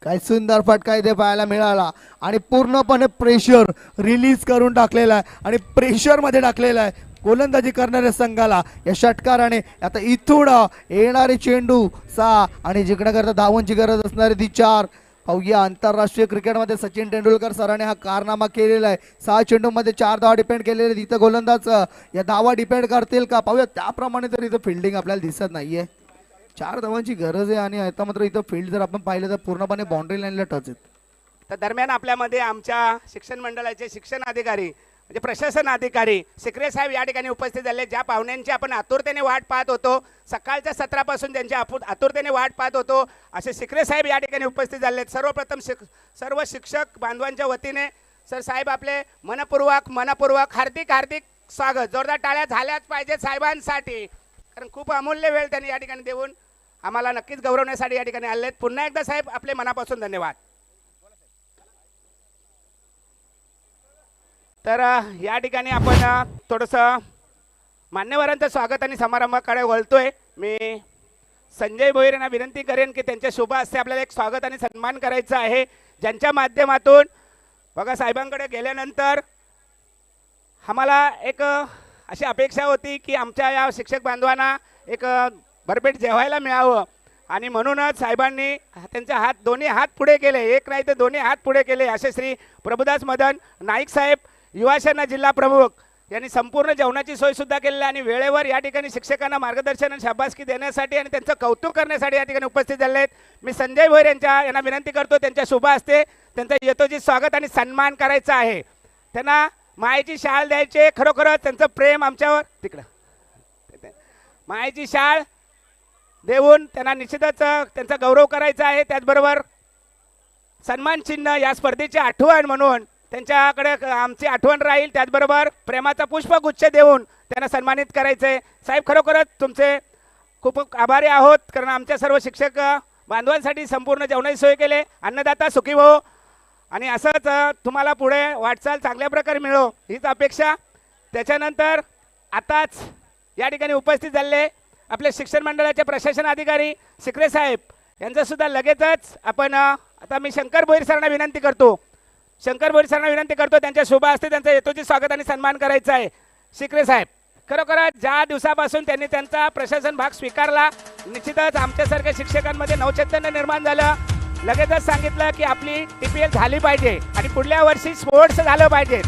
काय सुंदर फटका इथे पाहायला मिळाला आणि पूर्णपणे प्रेशर रिलीज करून टाकलेला आहे आणि प्रेशर मध्ये टाकलेला आहे गोलंदाजी करणाऱ्या संघाला या षटकाराने. आता इथून येणारे चेंडू 6 आणि जिंकण्याकरता धावांची गरज असणारी ती 4. पाहूया आंतरराष्ट्रीय क्रिकेटमध्ये सचिन तेंडुलकर सरांनी हा कारनामा केलेला आहे. 6 चेंडूमध्ये 4 धावा डिपेंड केलेले. तिथं गोलंदाज या धावा डिपेंड करतील का पाहूया. त्याप्रमाणे तर इथं फिल्डिंग आपल्याला दिसत नाहीये. 4 धावांची गरज आहे आणि आता मात्र इथं फील्ड जर आपण पाहिलं तर पूर्णपणे बाउंड्री लाईनला टच आहेत. तर दरम्यान आपल्यामध्ये आमच्या शिक्षण मंडळाचे शिक्षण अधिकारी म्हणजे प्रशासन अधिकारी सिक्रे साहेब या ठिकाणी उपस्थित झाले. ज्या पाहुण्यांची आपण आतुरतेने वाट पाहत होतो, सकाळच्या सत्रापासून त्यांची आतुरतेने वाट पाहत होतो, असे सिक्रे साहेब या ठिकाणी उपस्थित झाले. सर्वप्रथम सर्व शिक्षक बांधवांच्या वतीने सर साहेब आपले मनपूर्वक हार्दिक स्वागत. जोरदार टाळ्या झाल्याच पाहिजेत साहेबांसाठी, कारण खूप अमूल्य वेळ त्यांनी या ठिकाणी देऊन आम्हाला नक्कीच गौरवण्यासाठी या ठिकाणी आले. पुन्हा एकदा साहेब आपले मनापासून धन्यवाद. तर या ठिकाणी आपण थोडंसं मान्यवरांचं स्वागत आणि समारंभाकडे वळतोय. मी संजय भोईर यांना विनंती करेन की त्यांच्या शुभ हस्ते आपल्याला एक स्वागत आणि सन्मान करायचा आहे, ज्यांच्या माध्यमातून बघा साहेबांकडे गेल्यानंतर आम्हाला एक अशी अपेक्षा होती की आमच्या या शिक्षक बांधवांना एक भरपेट जेवायला मिळावं. आणि म्हणूनच साहेबांनी त्यांचे हात दोन्ही हात पुढे केले, एक नाही तर दोन्ही हात पुढे केले. असे श्री प्रभुदास मदन नाईक साहेब युवा सेना जिल्हा प्रमुख यांनी संपूर्ण जेवणाची सोय सुद्धा केलेली आहे आणि वेळेवर या ठिकाणी शिक्षकांना मार्गदर्शन आणि शाबासकी देण्यासाठी आणि त्यांचं कौतुक करण्यासाठी या ठिकाणी उपस्थित झाले आहेत. मी संजय भोईर यांना विनंती करतो, त्यांच्या शुभ हस्ते त्यांचं यथोचित स्वागत आणि सन्मान करायचा आहे. त्यांना मायेची शाल द्यायचे, खरोखरच त्यांचं प्रेम आमच्यावर तिकडं मायेची शाळ देऊन त्यांना निश्चितच त्यांचा गौरव करायचा आहे. त्याचबरोबर सन्मान चिन्ह या स्पर्धेची आठवण म्हणून त्यांच्याकडे आमची आठवण राहील. त्याचबरोबर प्रेमाचा पुष्पगुच्छ देऊन त्यांना सन्मानित करायचं आहे. साहेब खरोखरच तुमचे खूप आभारी आहोत, कारण आमच्या सर्व शिक्षक बांधवांसाठी संपूर्ण जेवणाची सोय केले. अन्नदाता सुखी हो आणि असंच तुम्हाला पुढे वाटचाल चांगल्या प्रकारे मिळो हीच अपेक्षा. त्याच्यानंतर आताच या ठिकाणी उपस्थित झालेले आपले शिक्षण मंडळाचे प्रशासन अधिकारी सिकरे साहेब यांचासुद्धा लगेचच आपण आता मी शंकर भोईर सरांना विनंती करतो, त्यांच्या शुभ हस्ते त्यांचं यथोचित स्वागत आणि सन्मान करायचा आहे. सिकरे साहेब खरोखरच ज्या दिवसापासून त्यांनी त्यांचा प्रशासन भाग स्वीकारला, निश्चितच आमच्यासारख्या शिक्षकांमध्ये नवचैतन्य निर्माण झालं. लगेचच सांगितलं की आपली TPL झाली पाहिजे आणि पुढल्या वर्षी स्पोर्ट्स झालं पाहिजे,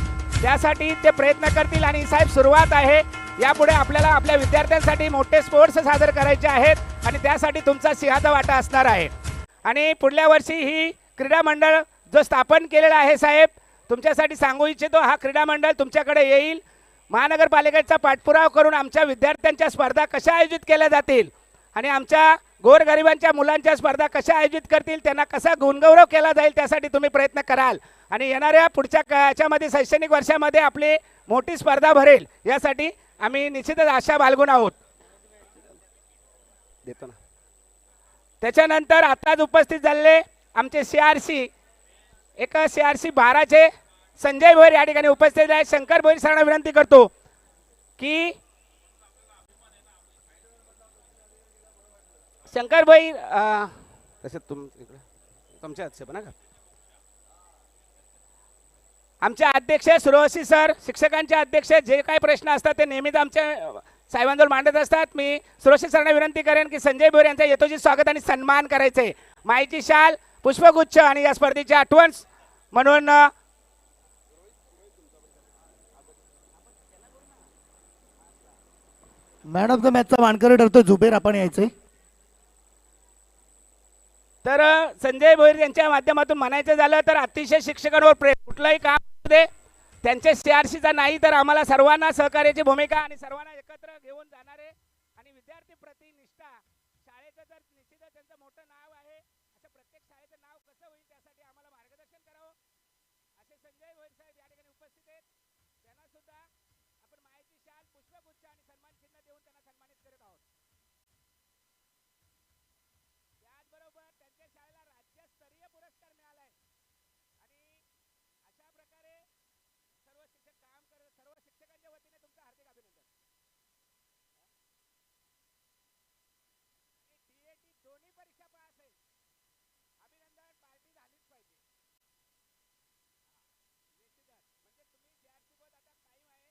त्यासाठी ते प्रयत्न करतील. आणि साहेब सुरुवात आहे, यापुढे आपल्याला आपल्या विद्यार्थ्यांसाठी मोठे स्पोर्ट्स सादर करायचे आहेत आणि त्यासाठी तुमचा सिंहाचा वाटा असणार आहे. आणि पुढल्या वर्षी ही क्रीडा मंडळ जो स्थापन केलेला आहे साहेब, तुमच्यासाठी सांगू इच्छितो, हा क्रीडा मंडळ तुमच्याकडे येईल. महानगरपालिकेचा पाठपुरावा करून आमच्या विद्यार्थ्यांच्या स्पर्धा कशा आयोजित केल्या जातील आणि आमच्या गोरगरिबांच्या मुलांच्या स्पर्धा कशा आयोजित करतील, त्यांना कसा गुणगौरव केला जाईल, त्यासाठी तुम्ही प्रयत्न कराल. आणि येणाऱ्या पुढच्या याच्यामध्ये शैक्षणिक वर्षामध्ये आपली मोठी स्पर्धा भरेल, यासाठी आम्ही निश्चितच आशा बाळगून आहोत. देतो ना. त्याच्यानंतर आताच उपस्थित झालेले आमचे CRC एक CRC 12चे संजय भोईर या ठिकाणी उपस्थित आहे. शंकर भोईर सरांना विनंती करतो की शंकर भोईर तसे तुमच्या हातचे पण का आमचे अध्यक्ष सुरवशी सर, शिक्षकांचे अध्यक्ष, जे काही प्रश्न असतात ते नेहमीच आमच्या साहेबांजवळ मांडत असतात. मी सुरवशी सरांना विनंती करेन की संजय भोईर यांचा यथोचित स्वागत आणि सन्मान करायचे. माईची शाल, पुष्पगुच्छ आणि या स्पर्धेची आठवण म्हणून मॅन ऑफ द मॅचचा मानकरी ठरतो झुबेर, आपण यायचंय. तर संजय भोईर यांच्या माध्यमातून म्हणायचं झालं तर अतिशय शिक्षकांवर प्रेम, कुठलंही काम दे त्यांचे CRCचा नाही तर आम्हाला सर्वांना सहकार्याची भूमिका आणि सर्वांना एकत्र घेऊन जाणारे आणि विद्यार्थी प्रति निष्ठा, शाळेचं तर निश्चितच त्यांचं मोठं नाव आहे, असं प्रत्येक शाळेचं नाव कसं होईल त्यासाठी आम्हाला मार्गदर्शन करावं असे संजय भोईर साहेब या ठिकाणी उपस्थित आहेत. त्यांना सुद्धा आपण माहिती शाल, पुष्पगुच्छ आणि सन्मान चिन्ह देऊन त्यांना सन्मानित करत आहोत. त्याचबरोबर त्यांच्या शाळेला राज्यस्तरीय पुरस्कार मिळाला आहे आणि अशा प्रकारे सर्व शिक्षक काम करत, सर्व शिक्षकांच्या वतीने तुमचं हार्दिक अभिनंदन. DAT दोन्ही परीक्षा पास आहे, अभिनंदन, पार्टी झालीच पाहिजे. निश्चितच म्हणजे तुम्ही CRC सोबत आता टाइम आहे.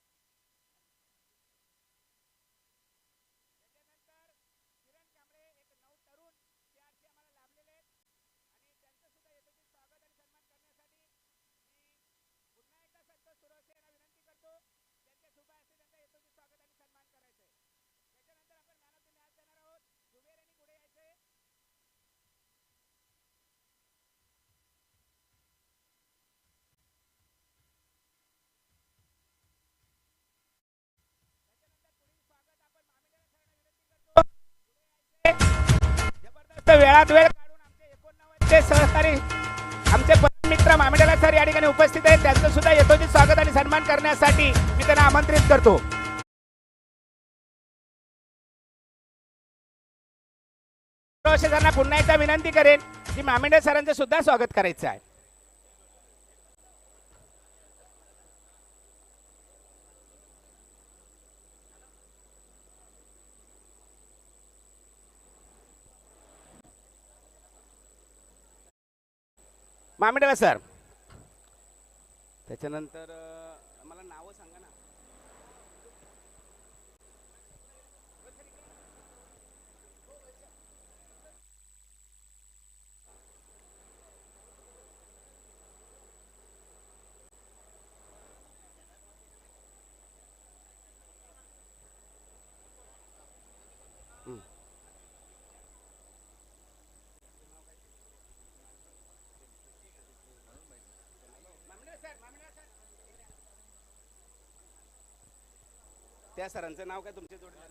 त्याच्यानंतर किरण कांबळे एक नऊ तरुण CRC आम्हाला लाभलेले आहेत आणि त्यांचं सुद्धा यथोचित स्वागत आणि सन्मान करण्यासाठी मी पुन्हा एकदा संतोष सुरवसे यांना विनंती करतो, त्यांच्या शुभ हस्ते त्यांचा यथोचित स्वागत आणि सन्मान करायचं आहे. त्याच्यानंतर आपण मॅन ऑफ द मॅच देणार आहोत. जुबेर यांनी पुढे यायचंय. त्याच्यानंतर पुढील स्वागत आपण मामिडेला सरांना विनंती करतो, पुढे यायचंय. जबरदस्त वेळात वेळ काढून आमचे 89चे सहकारी आमचे परम मित्र मामिडेला सर या ठिकाणी उपस्थित आहेत. त्यांचं सुद्धा यथोचित स्वागत आणि सन्मान करण्यासाठी मी त्यांना आमंत्रित करतो. सरांना पुन्हा एकदा विनंती करेन की मामिडे सरांचं सुद्धा स्वागत करायचं आहे. मामिडेला सर, त्याच्यानंतर मला नावं सांगा ना. त्या सरांचं नाव काय तुमच्या जोडीला?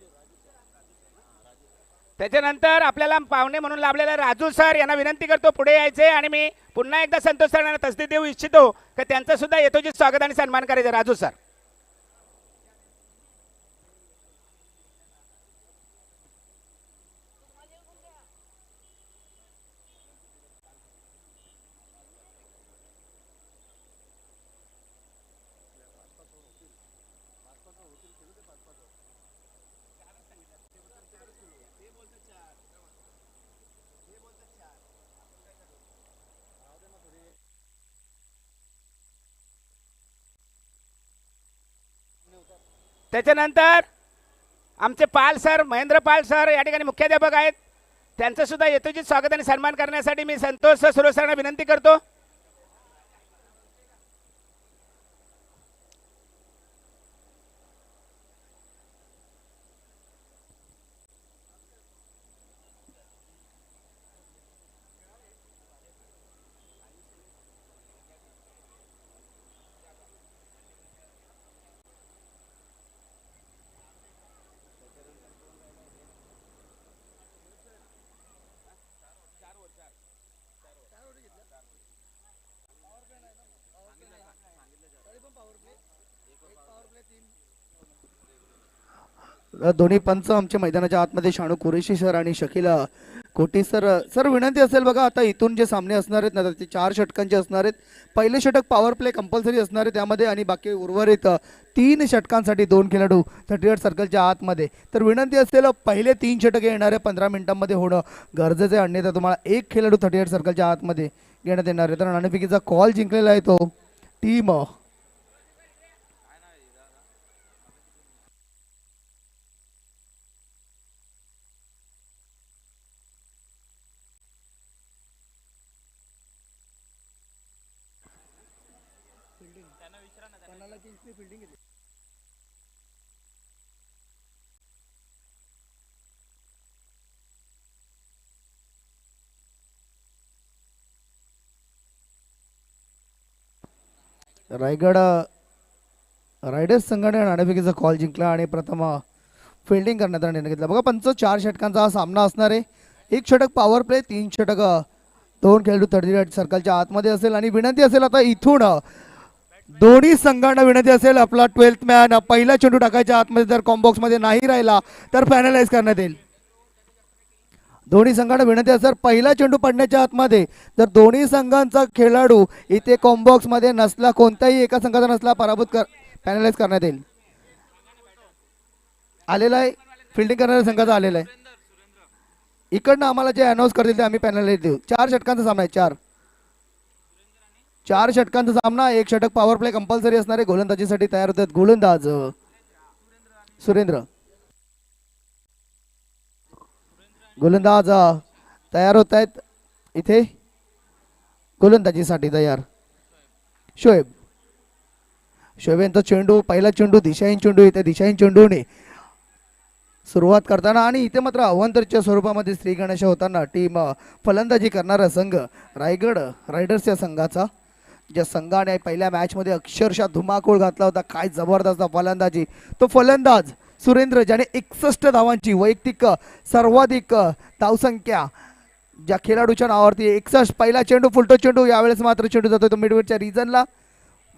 त्याच्यानंतर आपल्याला पाहुणे म्हणून लाभलेले राजू सर यांना विनंती करतो पुढे यायचे आणि मी पुन्हा एकदा संतोष सर यांना तसदी देऊ इच्छितो की त्यांचं सुद्धा यथोचित स्वागत आणि सन्मान करायचं. राजू सर. त्याच्यानंतर आमचे पाल सर महेंद्र पाल सर या ठिकाणी मुख्याध्यापक आहेत. त्यांचं सुद्धा यथोचित स्वागत आणि सन्मान करण्यासाठी मी संतोष सुरेश सरांना विनंती करतो. दोन्ही पंच आमच्या मैदानाच्या आतमध्ये शाणू कुरेशी सर आणि शकील कोटी सर. सर विनंती असेल बघा, आता इथून जे सामने असणार आहेत ना ते 4 षटकांचे असणार आहेत. पहिले षटक पॉवर प्ले कंपल्सरी असणार आहे त्यामध्ये आणि बाकी उर्वरित 3 षटकांसाठी 2 खेळाडू 38 सर्कलच्या आतमध्ये. तर विनंती असेल पहिले 3 षटके येणाऱ्या 15 मिनिटांमध्ये होणं गरजेचं आहे, अन्यथा तुम्हाला 1 खेळाडू 38 सर्कलच्या आतमध्ये घेण्यात येणार आहे. तर नाणेफेकीचा कॉल जिंकलेला आहे तो टीम रायगड रायडर्स संघाने नाणेफेकीचा कॉल जिंकला आणि प्रथम फिल्डिंग करण्याचा निर्णय घेतला. बघा पंच 4 षटकांचा हा सामना असणार आहे. 1 षटक पॉवर प्ले, 3 षटक 2 खेळाडू 38 सर्कलच्या आतमध्ये असेल. आणि विनंती असेल आता इथून दोन्ही संघांना विनंती असेल आपला 12th मॅन पहिला चेंडू टाकायच्या आतमध्ये जर कॉम्बॉक्स मध्ये नाही राहिला तर फायनलाइज करण्यात येईल. दोन्ही संघांना विनंती असेल पहिला चेंडू पडण्याच्या आतमध्ये जर दोन्ही संघांचा खेळाडू इथे कॉम्बॉक्स मध्ये नसला, कोणत्याही एका संघाचा नसला, पराभूत फायनलाइज करण्यात येईल. आलेला आहे फिल्डिंग करणाऱ्या संघाचा आलेला आहे. इकडनं आम्हाला जे अनाऊन्स करतील ते आम्ही पॅनलाइज देऊ. 4 षटकांचा सामना आहे. 4 षटकांचा सामना. 1 षटक पॉवर प्ले कंपल्सरी असणारे. गोलंदाजीसाठी तयार होतात गोलंदाज सुरेंद्र. गोलंदाज तयार होत आहेत इथे गोलंदाजीसाठी तयार. शोएब यांचा चेंडू, पहिला चेंडू दिशाहीन चेंडू. इथे दिशाहीन चेंडूने सुरुवात करताना आणि इथे मात्र अवांतरच्या स्वरूपामध्ये श्री गणेश होताना टीम फलंदाजी करणारा संघ रायगड रायडर्स या संघाचा, ज्या संघाने पहिल्या मॅचमध्ये अक्षरशः धुमाकूळ घातला होता. काय जबरदस्त फलंदाजी. तो फलंदाज सुरेंद्र ज्याने 61 धावांची वैयक्तिक सर्वाधिक धावसंख्या ज्या खेळाडूच्या नावावरती 61. पहिला चेंडू फुलटो चेंडू. यावेळेस मात्र चेंडू जातो तो मिडविडच्या रिजनला.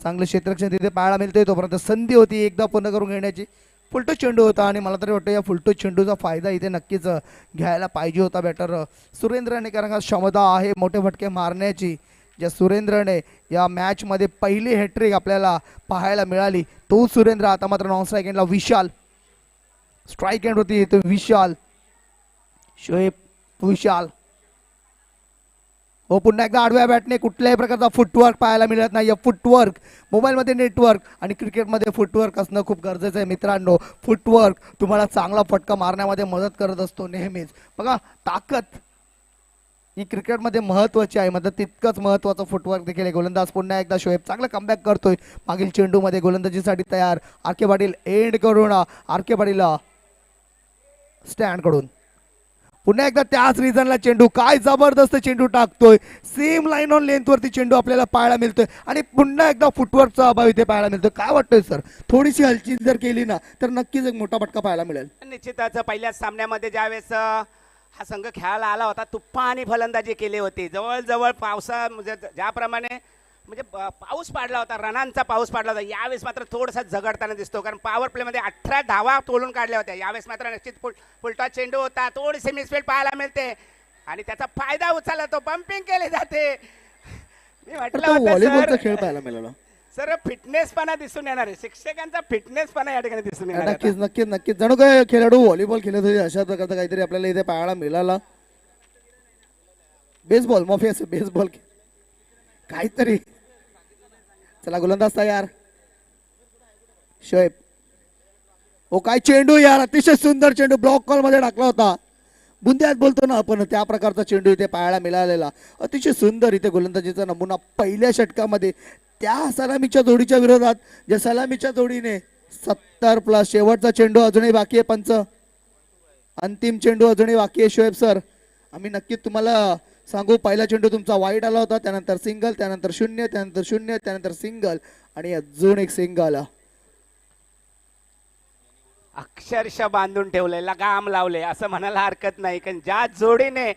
चांगलं क्षेत्ररक्षण तिथे पाहायला मिळतंय. तोपर्यंत संधी होती एकदा पूर्ण करून घेण्याची. फुलटो चेंडू होता आणि मला तरी वाटतं या फुलटो चेंडूचा फायदा इथे नक्कीच घ्यायला पाहिजे होता बॅटर सुरेंद्रने, कारण का क्षमता आहे मोठे फटके मारण्याची. ज्या सुरेंद्रने या मॅचमध्ये पहिली हॅट्रिक आपल्याला पाहायला मिळाली तो सुरेंद्र. आता मात्र नॉन स्ट्राईक एंडला विशाल. स्ट्राईक एंड होती तो विशाल. शोएब विशाल. हो पुन्हा एकदा आडव्या बॅटने कुठल्याही प्रकारचा फुटवर्क पाहायला मिळत नाही. फुटवर्क मोबाईलमध्ये नेटवर्क आणि क्रिकेटमध्ये फुटवर्क असणं खूप गरजेचं आहे मित्रांनो. फुटवर्क तुम्हाला चांगला फटका मारण्यामध्ये मदत करत असतो नेहमीच. बघा ताकद ही क्रिकेटमध्ये महत्वाची आहे, मात्र तितकंच महत्वाचं फुटवर्क देखील आहे. गोलंदाज पुन्हा एकदा शोएब चांगला कमबॅक करतोय. मागील चेंडूमध्ये गोलंदाजीसाठी तयार. आर के पाटील एंड करून आर के पाटील स्टँड कडून पुन्हा एकदा त्याच रिझनला चेंडू, काय जबरदस्त चेंडू टाकतोय. सेम लाईन ऑन लेंथ वरती चेंडू आपल्याला पाहायला मिळतोय आणि पुन्हा एकदा फुटवर्कचा अभाव इथे पाहायला मिळतोय. काय वाटतंय सर, थोडीशी हलची जर केली ना तर नक्कीच एक मोठा फटका पाहायला मिळेल. निश्चितच पहिल्याच सामन्यामध्ये ज्यावेळेस हा संघ खेळायला आला होता तुफानी फलंदाजी केली होती. जवळजवळ पावसा म्हणजे ज्याप्रमाणे म्हणजे पाऊस पाडला होता, रनांचा पाऊस पाडला होता. यावेळेस मात्र थोडासा झगडताना दिसतो, कारण पॉवर प्लेमध्ये 18 धावा तोडून काढल्या होत्या. यावेळेस मात्र निश्चित फुलटॉ चेंडू होता, थोडीशी मिसफील्ड पाहायला मिळते आणि त्याचा फायदा उचलला, तो पंपिंग केली जाते. मी म्हटलं होतं व्हॉलीबॉलचा सर, खेळ पाहायला मिळाला. सर फिटनेसपणा दिसून येणार आहे, शिक्षकांचा फिटनेसपणा या ठिकाणी दिसून येणार आहे. नक्कीच नक्कीच नक्कीच जणू काय खेळाडू व्हॉलीबॉल खेळत होते अशा प्रकारचा काहीतरी आपल्याला इथे पाहायला मिळाला. बेसबॉल माफी असं बेसबॉल काहीतरी. चला गोलंदाज तयार. शोएब, ओ काय चेंडू यार, अतिशय सुंदर चेंडू ब्लॉक कॉल मध्ये टाकला होता. बुंद्यात बोलतो ना आपण, त्या प्रकारचा चेंडू इथे पाहायला मिळालेला. अतिशय सुंदर इथे गोलंदाजीचा नमुना पहिल्या षटकामध्ये त्या सलामीच्या जोडीच्या विरोधात, ज्या सलामीच्या जोडीने 70+ शेवटचा चेंडू अजूनही बाकी आहे. पंच, अंतिम चेंडू अजूनही बाकी आहे. शोएब सर, आम्ही नक्कीच तुम्हाला सांगू, पहिला चेंडू तुमचा वाईट आला होता, त्यानंतर सिंगल, त्यानंतर 0, त्यानंतर 0, त्यानंतर सिंगल आणि अजून एक सिंगल. अक्षरशः बांधून ठेवले, लगाम लावले असं म्हणायला हरकत नाही, कारण ज्या जोडीने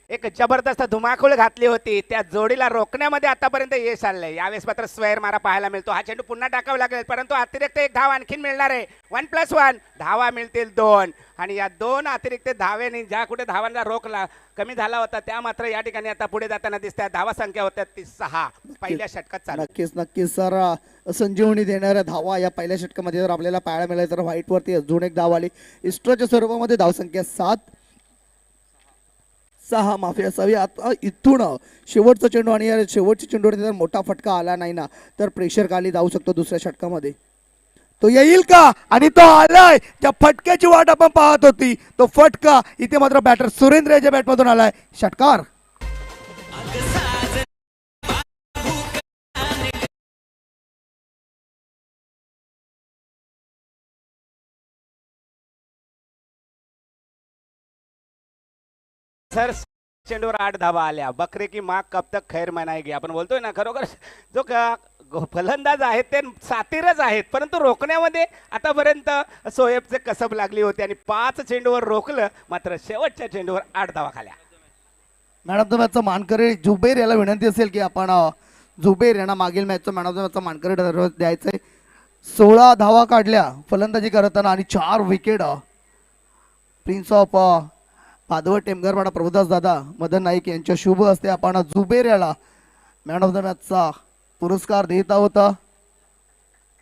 एक जबरदस्त धुमाकूळ घातली होती त्या जोडीला रोखण्यामध्ये आतापर्यंत यश आलंय. यावेळेस मात्र स्वैर मारा पाहायला मिळतो. हा चेंडू पुन्हा टाकावा लागेल, परंतु अतिरिक्त एक धाव आणखीन मिळणार आहे. 1+1 धावा मिळतील 2 आणि या 2 अतिरिक्त धावेने ज्या कुठे धावांचा रोखला कमी झाला होता त्या मात्र या ठिकाणी आता पुढे जाताना दिसतात. धावा संख्या होत्या ती 6 पहिल्या षटकात चालू. नक्कीच नक्कीच सर, संजीवनी देणाऱ्या धावा या पहिल्या षटकामध्ये जर आपल्याला पाहायला मिळाल्या तर व्हाईट वरती अजून एक धाव आली. इस्ट्रोच्या स्वरूपामध्ये धावसंख्या 6 माफी असावी. आता इथून शेवटचा चेंडू आणि या शेवटच्या चेंडूवरती जर मोठा फटका आला नाही ना तर प्रेशर खाली जाऊ शकतो दुसऱ्या षटकामध्ये. तो येईल का, आणि तो आलाय. त्या फटक्याची वाट आपण पाहत होती, तो फटका इथे मात्र बॅटर सुरेंद्र याच्या बॅटमधून आलाय. षटकार. सर चेंडूवर 8 धावा आल्या, बकरे की माँ कब तक खैर मनाएगी. आपण बोलतोय ना, खरोखर जो फलंदाज आहेत ते सातीरच आहेत, परंतु रोखण्यामध्ये आतापर्यंत सोएबचे कसब लागली होती आणि 5 चेंडूवर रोखलं, मात्र शेवटच्या चेंडूवर 8 धावा खाल्या. मॅन ऑफ द मॅचचा मानकरी जुबेर याला विनंती असेल की आपण जुबेर यांना मागील मॅचचा मॅन ऑफ द मॅचचा मानकरी द्यायचंय. 16 धावा काढल्या फलंदाजी करताना आणि 4 विकेट. प्रिन्स ऑफ पादवट, टेमगरवाडा, प्रभुदास दादा, मदन नाईक यांच्या शुभ हस्ते आपण जुबेर याला मॅन ऑफ द मॅचचा पुरस्कार देत आहोत.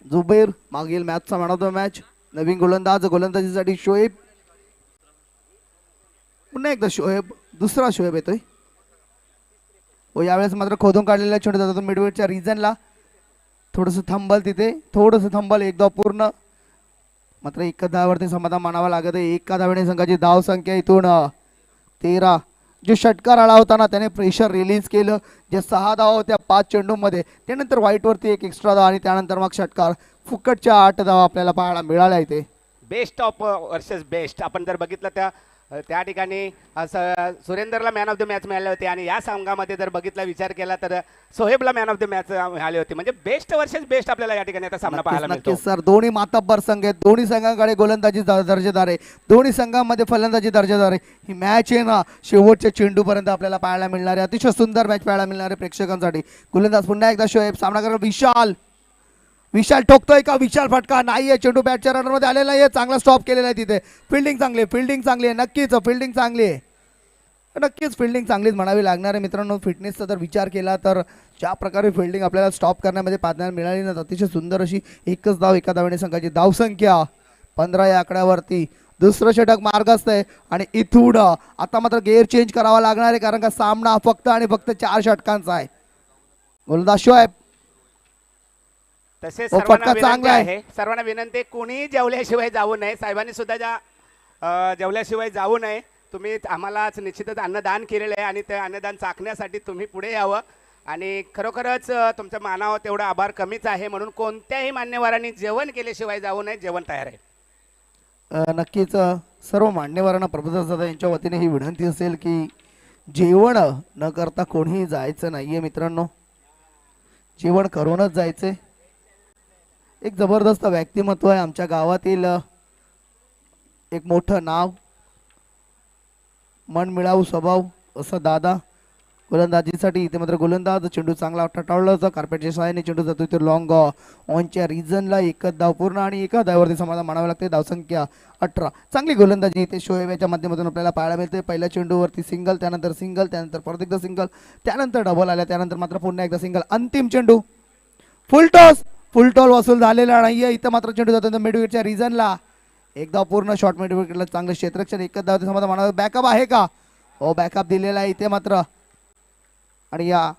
जुबेर मागील मॅचचा मॅन ऑफ द मॅच. नवीन गोलंदाज, गोलंदाजीसाठी शोएब. पुन्हा एकदा शोएब, दुसरा शोएब येतोय. हो, यावेळेस मात्र खोदून काढलेला चेंडू जातो मिडवेटच्या रिजनला. थोडंसं थांबल तिथे, थोडंसं थांबल, एकदा पूर्ण. मात्र एका धावावरती समाधान मानावं लागत आहे. एका धावेने संघाची धाव संख्या इथून 13. जो षटकार आला होता ना त्याने प्रेशर रिलीज केलं. जे 6 धावा होत्या 5 चेंडूमध्ये, त्यानंतर व्हाईटवरती एक एक्स्ट्रा धावा आणि त्यानंतर मग षटकार. फुकटच्या 8 धावा आपल्याला पाहायला मिळाल्या इथे. बेस्ट ऑफ वर्सेस बेस्ट आपण जर बघितलं त्या ठिकाणी सुरेंदरला मॅन ऑफ द मॅच मिळाले होते आणि या संघामध्ये जर बघितला विचार केला तर सोहेबला मॅन ऑफ द मॅच मिळाले होते. म्हणजे बेस्ट वर्सेस बेस्ट आपल्याला या ठिकाणी आता सामना पाहायला मिळतो. नक्कीच सर, दोन्ही मातब्बर संघ आहेत, दोन्ही संघांकडे गोलंदाजी दर्जेदार आहे, दोन्ही संघांमध्ये फलंदाजी दर्जेदार आहे. ही मॅच आहे ना शेवटच्या चेंडूपर्यंत आपल्याला पाहायला मिळणार आहे. अतिशय सुंदर मॅच पाहायला मिळणार आहे प्रेक्षकांसाठी. गोलंदाज पुन्हा एकदा शोएब, सामना करणार विशाल. विशाल ठोकतोय का, विशाल फटका नाहीये, चेंडू बॅटच्या रनरमध्ये आलेला आहे. चांगला स्टॉप केलेला आहे तिथे. फिल्डिंग चांगली आहे, फिल्डिंग चांगली आहे, नक्कीच फिल्डिंग चांगली आहे, नक्कीच फिल्डिंग चांगलीच म्हणावी लागणार आहे मित्रांनो. फिटनेसचा जर विचार केला तर ज्या प्रकारे फिल्डिंग आपल्याला स्टॉप करण्यामध्ये पाहण्याला मिळाली ना, अतिशय सुंदर अशी एकच धाव एका धावेने संघाची धावसंख्या 15 या आकड्यावरती. दुसरं षटक मार्गस्थ आहे आणि इथून आता मात्र गेअर चेंज करावा लागणार आहे, कारण का सामना फक्त आणि फक्त 4 षटकांचा आहे. गोलंदाज शोएब. तसे सर्वांना विनंती आहे, सर्वांना विनंती, कोणी जेवल्याशिवाय जाऊ नये. साहेबांनी सुद्धा जेवल्याशिवाय जाऊ नये. तुम्ही आम्हालाच निश्चितच अन्नदान केलेलं आहे आणि ते अन्नदान चाखण्यासाठी तुम्ही पुढे यावं आणि खरोखरच तुमच्या मानावर तेवढा आभार कमीच आहे. म्हणून कोणत्याही मान्यवरांनी जेवण केल्याशिवाय जाऊ नये. जेवण तयार आहे. नक्कीच सर्व मान्यवरांना प्रभुदास दादा यांच्या वतीने ही विनंती असेल की जेवण न करता कोणीही जायचं नाहीये मित्रांनो, जेवण करूनच जायचे. एक जबरदस्त व्यक्तिमत्व आहे आमच्या गावातील, एक मोठं नाव, मन मिळावू स्वभाव असं दादा. गोलंदाजीसाठी इथे मात्र गोलंदाज, चेंडू चांगला टटावला होता, कार्पेटच्या सहाय्याने चेंडू जातो इथे लॉंग ऑनच्या रिजनला. एकच धाव पूर्ण आणि एका धावावरती समाधान मानावे लागते. धावसंख्या 18. चांगली गोलंदाजी इथे शोएब याच्या माध्यमातून आपल्याला पाहायला मिळते. पहिल्या चेंडूवरती सिंगल, त्यानंतर सिंगल, त्यानंतर परत एकदा सिंगल, त्यानंतर डबल आल्या, त्यानंतर मात्र पुन्हा एकदा सिंगल. अंतिम चेंडू फुल टॉस वसूल झालेला नाहीये. इथं मात्र चेंडू जातो मिडविकेटच्या रिजनला. एकदा पूर्ण शॉर्ट मिडविकेटला चांगलं क्षेत्ररक्षण, एकच धाव समाधान मानावे. बॅकअप आहे का? हो, बॅकअप दिलेला आहे इथे मात्र. आणि या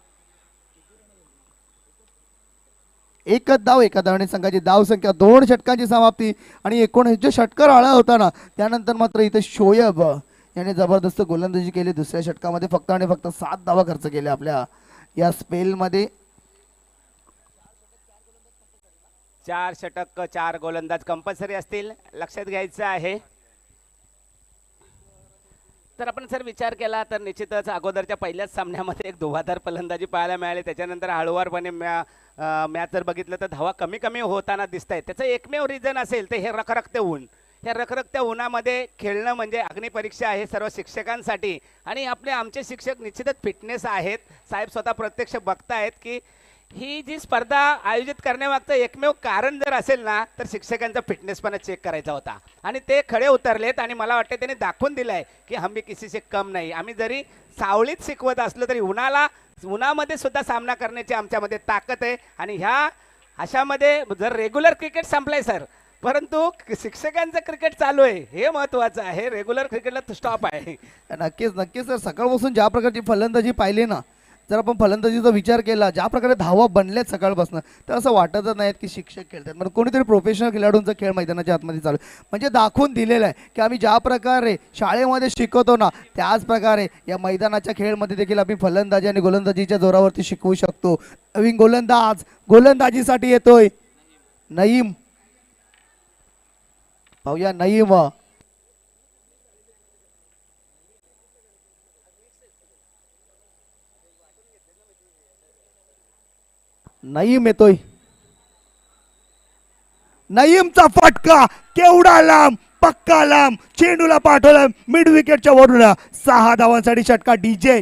एकच धाव, एका धावने संघाची धाव संख्या 2 षटकांची समाप्ती. आणि 19 षटकार आला होता ना, त्यानंतर मात्र इथे शोएब याने जबरदस्त गोलंदाजी केली. दुसऱ्या षटकामध्ये फक्त आणि फक्त 7 धावा खर्च केल्या आपल्या या स्पेलमध्ये. 4 षटक 4 गोलंदाज कंपल्सरी असतील, लक्षात घ्यायचं आहे. तर आपण जर विचार केला तर निश्चितच अगोदरच्या पहिल्याच सामन्यामध्ये एक धुवाधार फलंदाजी पाहायला मिळाली. त्याच्यानंतर हळूवारपणे मॅच जर बघितलं तर धावा कमी कमी होताना दिसत आहेत. त्याचं एकमेव रिझन असेल तर हे रखरखते ऊन. ह्या रखरखत्या उन्हामध्ये खेळणं म्हणजे अग्निपरीक्षा आहे सर्व शिक्षकांसाठी. आणि आमचे शिक्षक निश्चितच फिटनेस आहेत. साहेब स्वतः प्रत्यक्ष बघतायत की ही जी स्पर्धा आयोजित करण्यामागचं एकमेव कारण जर असेल ना तर शिक्षकांचा फिटनेसपणा चेक करायचा होता. आणि ते खडे उतरलेत आणि मला वाटतं त्यांनी दाखवून दिलं आहे की हम भी किसी से कम नाही. आम्ही जरी सावळीत शिकवत असलो तरी उन्हामध्ये सुद्धा सामना करण्याची आमच्यामध्ये ताकद आहे. आणि ह्या अशामध्ये जर रेग्युलर क्रिकेट संपलंय सर, परंतु शिक्षकांचं क्रिकेट चालू आहे हे महत्त्वाचं आहे. रेग्युलर क्रिकेटला स्टॉप आहे. नक्कीच सर, सकाळपासून ज्या प्रकारची फलंदाजी पाहिली ना, जर आपण फलंदाजीचा विचार केला, ज्या प्रकारे धावा बनल्यात सकाळपासून, तर असं वाटतच नाहीत की शिक्षक खेळतात. म्हणजे कोणीतरी प्रोफेशनल खेळाडूंचा खेळ मैदानाच्या आतमध्ये चालू आहे. म्हणजे दाखवून दिलेलं आहे की आम्ही ज्या प्रकारे शाळेमध्ये शिकवतो ना, त्याच प्रकारे या मैदानाच्या खेळमध्ये देखील आम्ही फलंदाजी आणि गोलंदाजीच्या जोरावरती शिकवू शकतो. नवीन गोलंदाज गोलंदाजीसाठी येतोय नईम. पाहूया नईम. नईम येतोय. नईमचा फटका केवढा लांब, पक्का लांब, चेंडूला पाठवला मिड विकेटच्या वरून. 6 धावांसाठी षटका डीजे.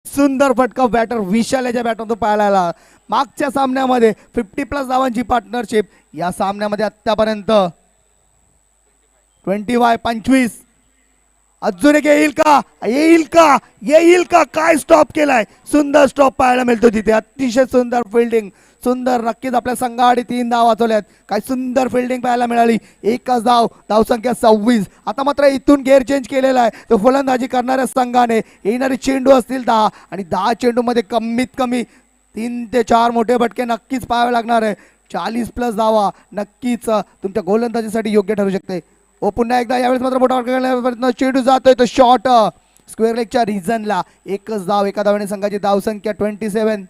सुंदर फटका बॅटर विशाल याच्या बॅटमधून पाहायला आला. मागच्या सामन्यामध्ये 50+ धावांची पार्टनरशिप. या सामन्यामध्ये आतापर्यंत 25. अजून एक येईल का काय स्टॉप केलाय. सुंदर स्टॉप पाहायला मिळतो तिथे. अतिशय सुंदर फिल्डिंग, सुंदर. नक्कीच आपल्या संघाआडी 3 धाव वाचवल्यात. काय सुंदर फिल्डिंग पाहायला मिळाली. एकच धावसंख्या 26. आता मात्र इथून गेअर चेंज केलेला आहे. तो फलंदाजी करणाऱ्या संघाने येणारे चेंडू असतील 10 आणि 10 चेंडूमध्ये कमीत कमी 3 ते 4 मोठे फटके नक्कीच पाहावे लागणार आहे. 40+ धावा नक्कीच तुमच्या गोलंदाजीसाठी योग्य ठरू शकते. पुन्हा एकदा यावेळेस मात्र मोठा फटका, चेंडू जातोय तो शॉर्ट स्क्वेअर लेगच्या रिजनला. एकच धाव, एका धावाने संघाची धावसंख्या 27.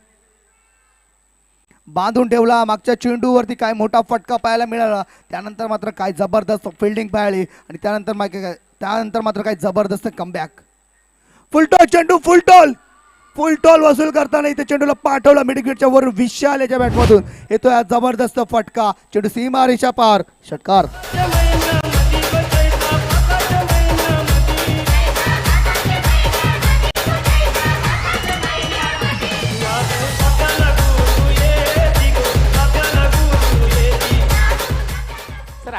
बांधून ठेवला. मागच्या चेंडूवरती काय मोठा फटका पाहायला मिळाला. त्यानंतर मात्र काय जबरदस्त फिल्डिंग पाहिली आणि त्यानंतर मात्र काय जबरदस्त कमबॅक. फुलटॉल चेंडू, फुलटॉल वसूल करताना इथे चेंडूला पाठवला मिडविकेटच्या वर. विशाल याच्या बॅटमधून येतोय हा जबरदस्त फटका. चेंडू सीमारेषा पार, षटकार.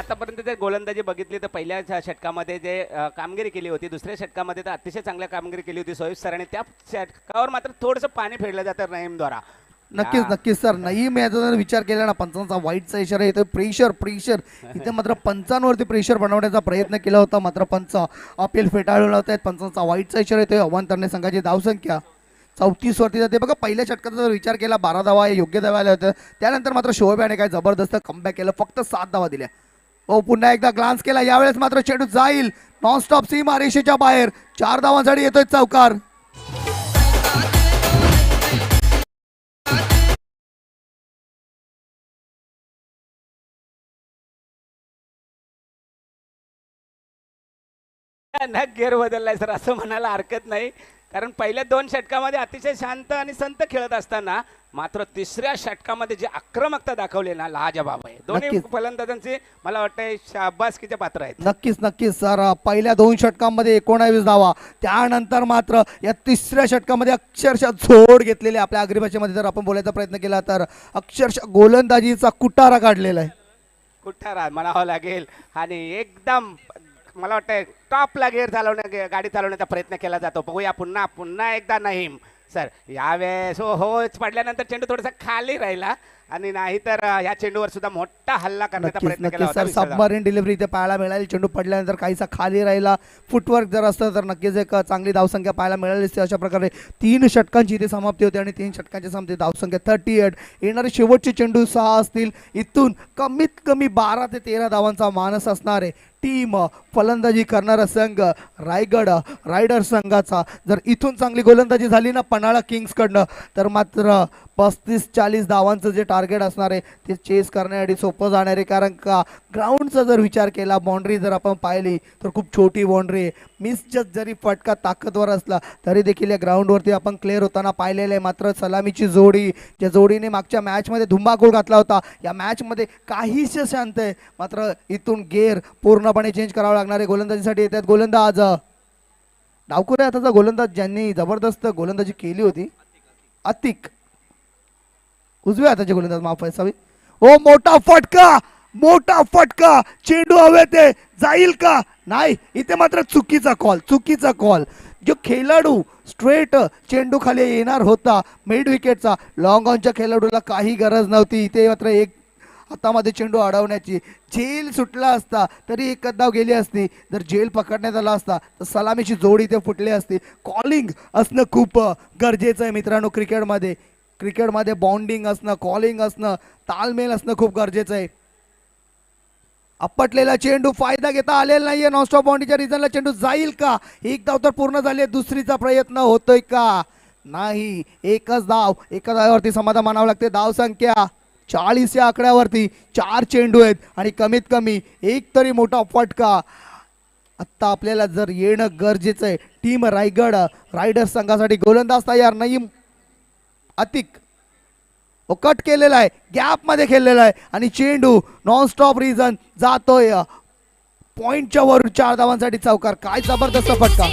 आतापर्यंत जर गोलंदाजी बघितली तर पहिल्या षटकामध्ये जे कामगिरी केली होती, दुसऱ्या षटकामध्ये तर अतिशय चांगल्या कामगिरी केली होती सोयीब सरांनी. त्या षटकावर मात्र थोडंसं पाणी फेडलं जातं नईमद्वारा. नक्कीच सर. नईम याचा जर विचार केला ना, पंचांचा वाईटचा इशारा येतो. प्रेशर इथे मात्र पंचांवरती प्रेशर बनवण्याचा प्रयत्न केला होता, मात्र पंच अपील फेटाळून लावत आहेत. पंचांचा वाईटचा इशारा येतोय. अवांतरने संघाची धावसंख्या 34 वरती जाते. बघा, पहिल्या षटकाचा जर विचार केला 12 धावा योग्य धावा आल्या होत्या. त्यानंतर मात्र शोएब याने काय जबरदस्त कमबॅक केलं. फक्त 7 धावा दिल्या. ओ पुन्हा एकदा ग्लान्स केला, यावेळेस मात्र चेंडू जाईल नॉनस्टॉप सीमा रेषेच्या बाहेर. 4 धावांसाठी येतोय चौकार. न गेअर बदललाय सर असं म्हणायला हरकत नाही, कारण पहिल्या 2 षटकामध्ये अतिशय शांत आणि संत खेळत असताना मात्र तिसऱ्या षटकामध्ये जी आक्रमकता दाखवली ना, लाजबाब आहे. दोन्ही नक्कीच. फलंदाजांचे मला वाटतंय शाबासकीचे पात्र आहेत. नक्कीच नक्कीच सर. पहिल्या 2 षटकांमध्ये 19 धावा, त्यानंतर मात्र या तिसऱ्या षटकामध्ये अक्षरशः झोड घेतलेले. आपल्या आगरी भाषेमध्ये जर आपण बोलायचा प्रयत्न केला तर अक्षरशः गोलंदाजीचा कुटारा काढलेला आहे. कुठारा म्हणावं लागेल. आणि एकदम मला वाटतं टॉपला गेअर गाडी चालवण्याचा प्रयत्न केला जातो. बघूया पुन्हा पुन्हा एकदा नहीम सर यावेळेस होच पडल्यानंतर चेंडू थोडासा खाली राहिला आणि नाहीतर ह्या चेंडूवर सुद्धा मोठा हल्ला करण्याचा नक्कीच प्रयत्न केला नक्कीच होता सर. विसर्जन. सबमरीन डिलिव्हरी इथे पाहायला मिळाली. चेंडू पडल्यानंतर काहीसा खाली राहिला. फुटवर्क जर असतं तर नक्कीच एक चांगली धावसंख्या पाहायला मिळाली असते. अशा प्रकारे 3 षटकांची इथे समाप्ती होते आणि 3 षटकांची समाप्ती धावसंख्या 38. येणारे शेवटचे चेंडू 6 असतील. इथून कमीत कमी 12 ते 13 धावांचा मानस असणार आहे. टीम फलंदाजी करणारा संघ रायगड रायडर संघाचा जर इथून चांगली गोलंदाजी झाली ना पन्हाळा किंग्सकडनं, तर मात्र 35-40 धावांचं जे टार्गेट असणार आहे ते चेस करण्यासाठी सोपं जाणार आहे. कारण का ग्राउंडचा जर विचार केला, बाउंड्री जर आपण पाहिली तर खूप छोटी बाउंड्री आहे. मिसजस्ट जरी फटका ताकदवर असला तरी देखील या ग्राउंडवरती आपण क्लिअर होताना पाहिलेलं आहे. मात्र सलामीची जोडी, ज्या जोडीने मागच्या मॅचमध्ये धुमाकूळ घातला होता, या मॅचमध्ये काहीसं शांत आहे. मात्र इथून गेअर पूर्णपणे चेंज करावं लागणार आहे. गोलंदाजीसाठी येतात गोलंदाज डावखुऱ्या हाताचा गोलंदाज ज्यांनी जबरदस्त गोलंदाजी केली होती, अतिक. उजव्या हाताचे गोलंदाज माफ असावी. ओ मोठा फटका, मोठा फटका. चेंडू हवेत आहे, जाईल का? नाही. इथे मात्र चुकीचा कॉल, चुकीचा कॉल. जो खेळाडू स्ट्रेट चेंडू खाली येणार होता मिड विकेटचा, लॉंग ऑनच्या खेळाडूला काही गरज नव्हती. इथे मात्र एक हातामध्ये चेंडू अडवण्याची. झेल सुटला असता तरी एक धाव गेली असती. जर झेल पकडण्यात आला असता तर सलामीची जोडी इथे फुटली असती. कॉलिंग असणं खूप गरजेचं आहे मित्रांनो. क्रिकेटमध्ये बॉन्डिंग असणं, कॉलिंग असणं, ताळमेल असणं खूप गरजेचं आहे. आपटलेला चेंडू फायदा घेता आलेला नाहीये. नॉनस्टॉप बाउंड्रीच्या रिझनला चेंडू जाईल का? एक धाव तर पूर्ण झाली, दुसरीचा प्रयत्न होतोय का? नाही. एकच धाव, एका धावावरती समाधान मानावं लागते. धाव संख्या 40 या आकड्यावरती 4 चेंडू आहेत आणि कमीत कमी एक तरी मोठा फटका आत्ता आपल्याला जर येणं गरजेचं आहे. टीम रायगड रायडर्स संघासाठी गोलंदाज तयार. नईम अतिक कट केलेला आहे, गॅप मध्ये खेळलेला आहे आणि चेंडू नॉनस्टॉप रिझन जातोय पॉइंटच्या वर. 4 धावांसाठी चौकार. काय जबरदस्त फटका.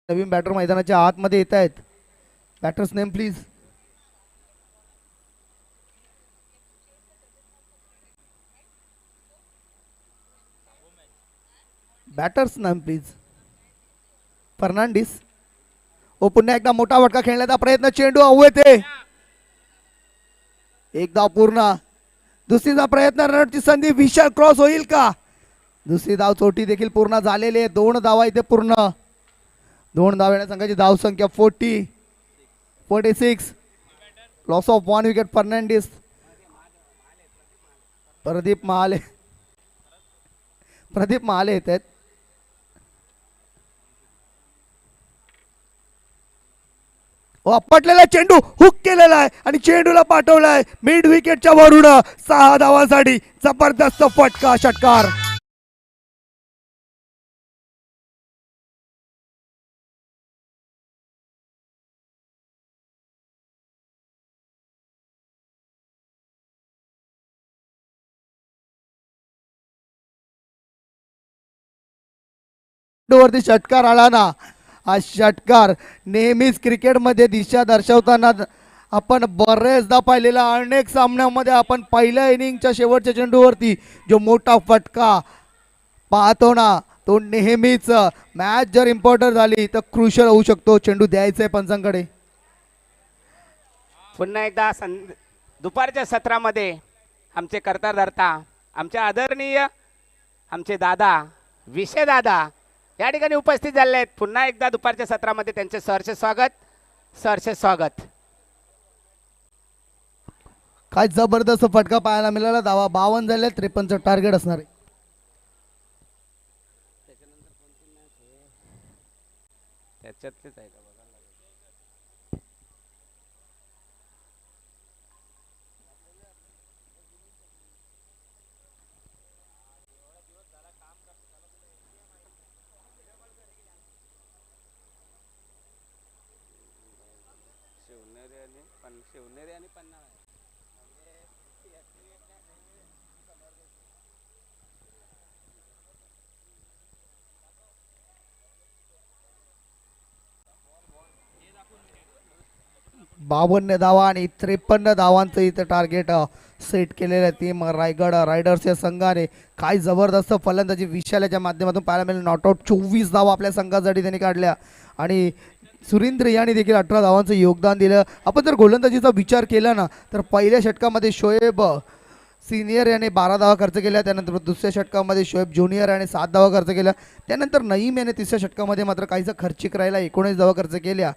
नवीन बॅटर मैदानाच्या आतमध्ये येत आहेत. Batters name please. Batters name please. Fernandes. ओ पुन्हा एकदा मोठा फटका खेळण्याचा प्रयत्न. चेंडू हवेत आहे. एक धाव पूर्ण. दुसरीचा प्रयत्न, रनआउटची संधी. विशाल क्रॉस होईल का? दुसरी धाव चोटी देखील पूर्ण झालेली आहे. 2 धावा इथे पूर्ण. 2 धाव येण्या संघाची धाव संख्या 46. Loss of 1 wicket. Fernandes. Pradeep Mahale येत आहेत. आपटलेला चेंडू हुक केलेला आहे आणि चेंडूला पाठवलाय मिड विकेटच्या वरून. 6 धावांसाठी जबरदस्त फटका. षटकार. वरती षटकार आला ना, हा षटकार नेहमीच क्रिकेटमध्ये दिशा दर्शवताना आपण बरेचदा पाहिलेला, अनेक सामन्यामध्ये आपण पहिल्या इनिंगच्या शेवटच्या चेंडूवरती जो मोठा फटका पाहतो ना, तो नेहमीच मॅच जर इम्पॉर्टंट झाली तर क्रुशल होऊ शकतो. चेंडू द्यायचा आहे पंचांकडे. पुन्हा एकदा दुपारच्या सत्रामध्ये आमचे करता धरता आमचे आदरणीय आमचे दादा विषय दादा या ठिकाणी उपस्थित झाले आहेत. पुन्हा एकदा दुपारच्या सत्रामध्ये त्यांचे सहर्ष स्वागत, सहर्ष स्वागत. काय जबरदस्त फटका पाहायला मिळाला. धावा 52 झाले, 53चं टार्गेट असणार आहे. त्याच्यातलेच आहे का बघा. शिवनेरी आणि पन्हाळा बावन्न धावा आणि 53 धावांचं इथं टार्गेट सेट केलेलं आहे. टीम रायगड रायडर्स या संघाने काय जबरदस्त फलंदाजी विशालाच्या माध्यमातून पाहायला मिळाली. नॉटआउट 24 धावा आपल्या संघासाठी त्यांनी काढल्या आणि सुरेंद्र यांनी देखील 18 धावांचं योगदान दिलं. आपण जर गोलंदाजीचा विचार केला ना, तर पहिल्या षटकामध्ये शोएब सिनियर याने 12 धावा खर्च केल्या. त्यानंतर दुसऱ्या षटकामध्ये शोएब ज्युनियर याने 7 धावा खर्च केल्या. त्यानंतर नईम याने तिसऱ्या षटकामध्ये मात्र काहीसा खर्चिक राहिला, 19 धावा खर्च केल्या.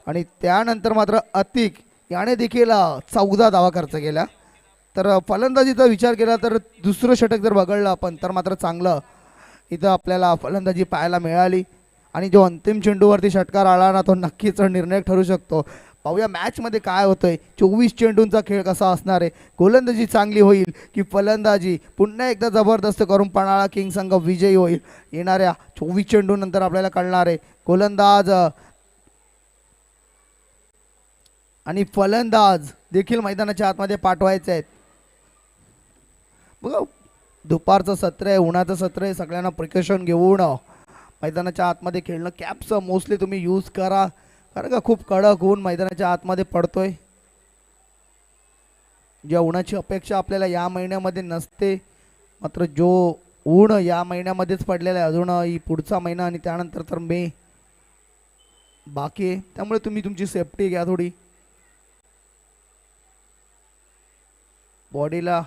आणि त्यानंतर मात्र अतिक याने देखील 14 धावा खर्च केल्या. तर फलंदाजीचा विचार केला तर दुसरं षटक जर बघडलं आपण तर मात्र चांगलं इथं आपल्याला फलंदाजी पाहायला मिळाली. आणि जो अंतिम चेंडूवरती षटकार आला ना, तो नक्कीच निर्णायक ठरू शकतो. पाहूया मॅचमध्ये काय होतंय. 24 चेंडूंचा खेळ कसा असणार आहे. गोलंदाजी चांगली होईल की फलंदाजी पुन्हा एकदा जबरदस्त करून पन्हाळा किंग संघ विजयी होईल. येणाऱ्या 24 चेंडूनंतर आपल्याला कळणार आहे. गोलंदाज आणि फलंदाज देखील मैदानाच्या आतमध्ये पाठवायचे आहेत. बघा, दुपारचं सत्र आहे, उन्हाचं सत्र आहे, सगळ्यांना प्रिकॉशन घेऊन मैदानाच्या आतमध्ये खेळणं. कॅपचं मोस्टली तुम्ही यूज करा, कारण का खूप कडक ऊन मैदानाच्या आतमध्ये पडतोय. ज्या उन्हाची अपेक्षा आपल्याला या महिन्यामध्ये नसते, मात्र जो ऊन या महिन्यामध्येच पडलेला आहे, अजून ही पुढचा महिना आणि त्यानंतर तर मे बाकी आहे. त्यामुळे तुम्ही तुमची सेफ्टी घ्या, थोडी बॉडीला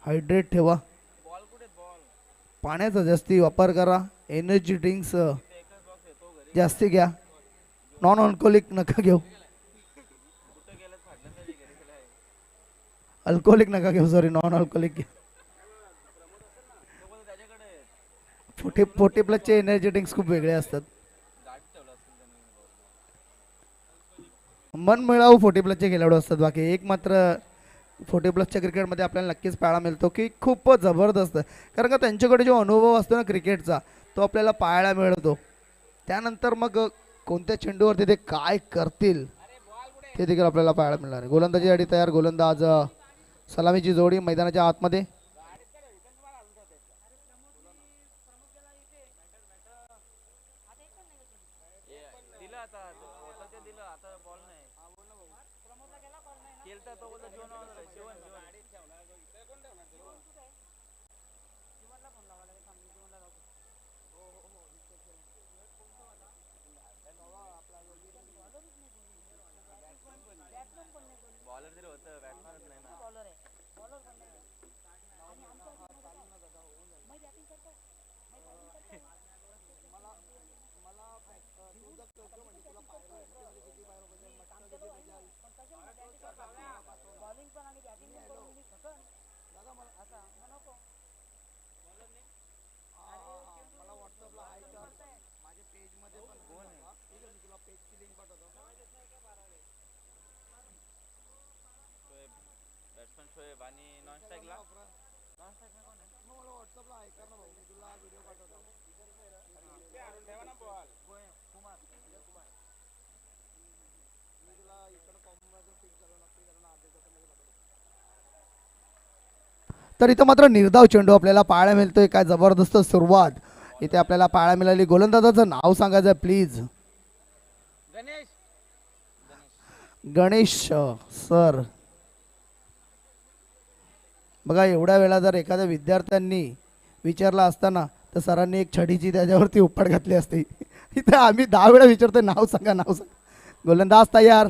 हायड्रेट ठेवा, पाण्याचा जास्ती वापर करा, एनर्जी ड्रिंक्स जास्ती घ्या, नॉन अल्कोहोलिक नका घेऊ, अल्कोहोलिक नका घेऊ, सॉरी नॉन अल्कोहोलिक घ्या. 40 प्लसचे एनर्जी ड्रिंक्स खूप वेगळे असतात. मन मिळावू 40 प्लसचे खेळाडू असतात. बाकी एक मात्र 40 प्लसच्या क्रिकेटमध्ये आपल्याला नक्कीच पाहायला मिळतो की खूप जबरदस्त, कारण का त्यांच्याकडे जो अनुभव असतो ना क्रिकेटचा, तो आपल्याला पाहायला मिळतो. त्यानंतर मग कोणत्या चेंडूवरती ते काय करतील ते देखील आपल्याला पाहायला मिळणार आहे. गोलंदाजीसाठी तयार. गोलंदाज सलामीची जोडी मैदानाच्या आतमध्ये. तर इथं मात्र निर्धाव चेंडू आपल्याला पाहायला मिळतोय. काय जबरदस्त सुरुवात इथे आपल्याला पाहायला मिळाली. गोलंदाजाचं नाव सांगायचं प्लीज. गणेश सर. बघा एवढ्या वेळा जर एखाद्या विद्यार्थ्यांनी विचारला असताना तर सरांनी एक छडीची त्याच्यावरती उपट घातली असती. इथे आम्ही 10 वेळा विचारतोय नाव सांगा नाव सांगा. गोलंदाज तयार.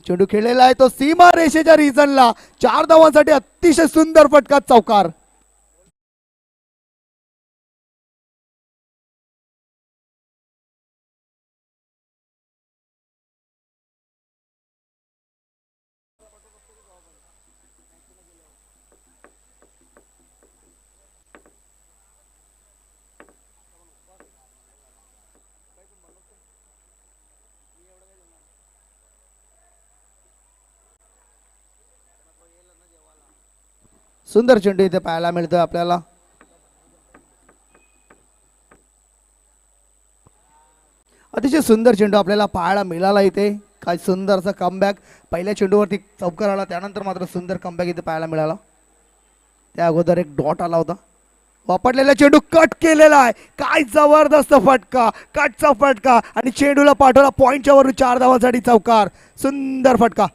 चेंडू खेळलेला आहे तो सीमा रेषेच्या रिजनला. 4 धावांसाठी अतिशय सुंदर फटका चौकार. सुंदर चेंडू इथे पाहायला मिळतोय आपल्याला. अतिशय सुंदर चेंडू आपल्याला पाहायला मिळाला इथे. काय सुंदरचा कमबॅक. पहिल्या चेंडूवरती चौकार आला त्यानंतर मात्र सुंदर कमबॅक इथे पाहायला मिळाला. त्या अगोदर एक डॉट आला होता. वापरलेला चेंडू कट केलेला आहे. काय जबरदस्त फटका. कटचा फटका आणि चेंडूला पाठवला पॉइंटच्या वरून. 4 धावांसाठी चौकार. सुंदर फटका.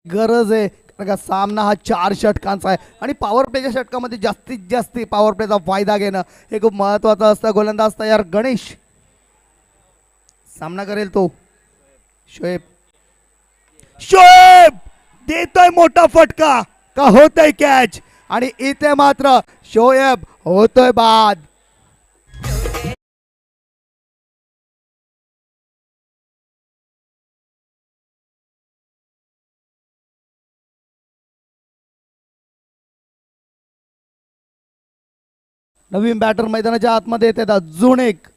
गरज आहे कारण का सामना हा 4 षटकांचा आहे आणि पॉवर प्लेच्या षटकामध्ये जास्तीत जास्त पॉवर प्लेचा फायदा घेणं हे खूप महत्वाचं असतं. गोलंदाज तयार. गणेश सामना करेल तो. शोएब. शोएब देतोय मोठा फटका का होतोय कॅच आणि इथे मात्र शोएब होतोय बाद. नवीन बॅटर मैदानाच्या आतमध्ये येतात. अजून एक.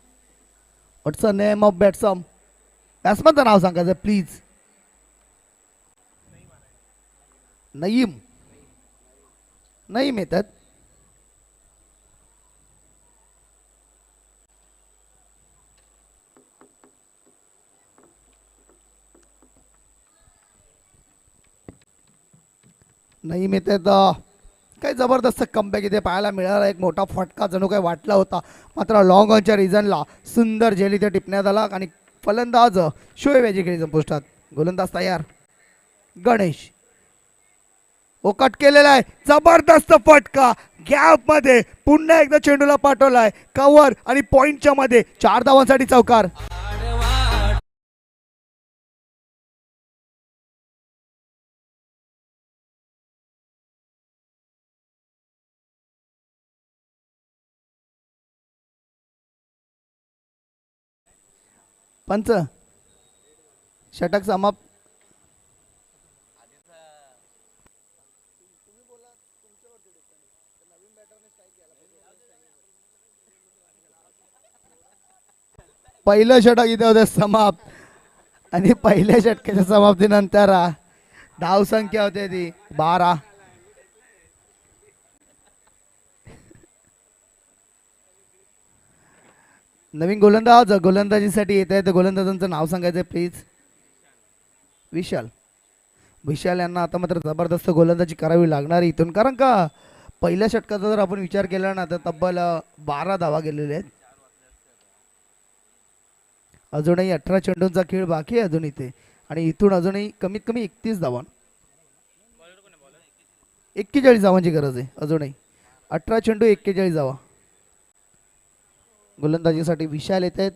व्हॉट्स द नेम ऑफ बॅट्समनचं नाव सांगायचं प्लीज. नईम. नईम येतात. नईम येतात. काही जबरदस्त कमबॅक इथे पाहायला मिळाला. एक मोठा फटका जणू काही वाटला होता मात्र लॉंग ऑनच्या रिझनला सुंदर झेल इथे टिपण्यात आला आणि फलंदाज शोएब याची खेळी संपुष्टात. गोलंदाज तयार. गणेश. ओ कट केलेला आहे. जबरदस्त फटका गॅप मध्ये पुन्हा एकदा चेंडूला पाठवलाय. कव्हर आणि पॉइंटच्या मध्ये. 4 धावांसाठी चौकार. पंच षटक समाप्त. पहिलं षटक इथे होते समाप्त आणि पहिल्या षटकाच्या समाप्तीनंतर धाव संख्या होते ती 12. नवीन गोलंदाज गोलंदाजीसाठी येत आहे. तर गोलंदाजांचं नाव सांगायचं प्लीज. विशाल. विशाल यांना आता मात्र जबरदस्त गोलंदाजी करावी लागणार इथून कारण का पहिल्या षटकाचा जर आपण विचार केला ना तर तब्बल 12 धावा गेलेले आहेत. अजूनही 18 चेंडूंचा खेळ बाकी आहे अजून इथे आणि इथून अजूनही कमीत कमी 31 धावा. 41 धावांची गरज आहे अजूनही. 18 चेंडू 41 धावा. गोलंदाजीसाठी विशाल येत आहेत.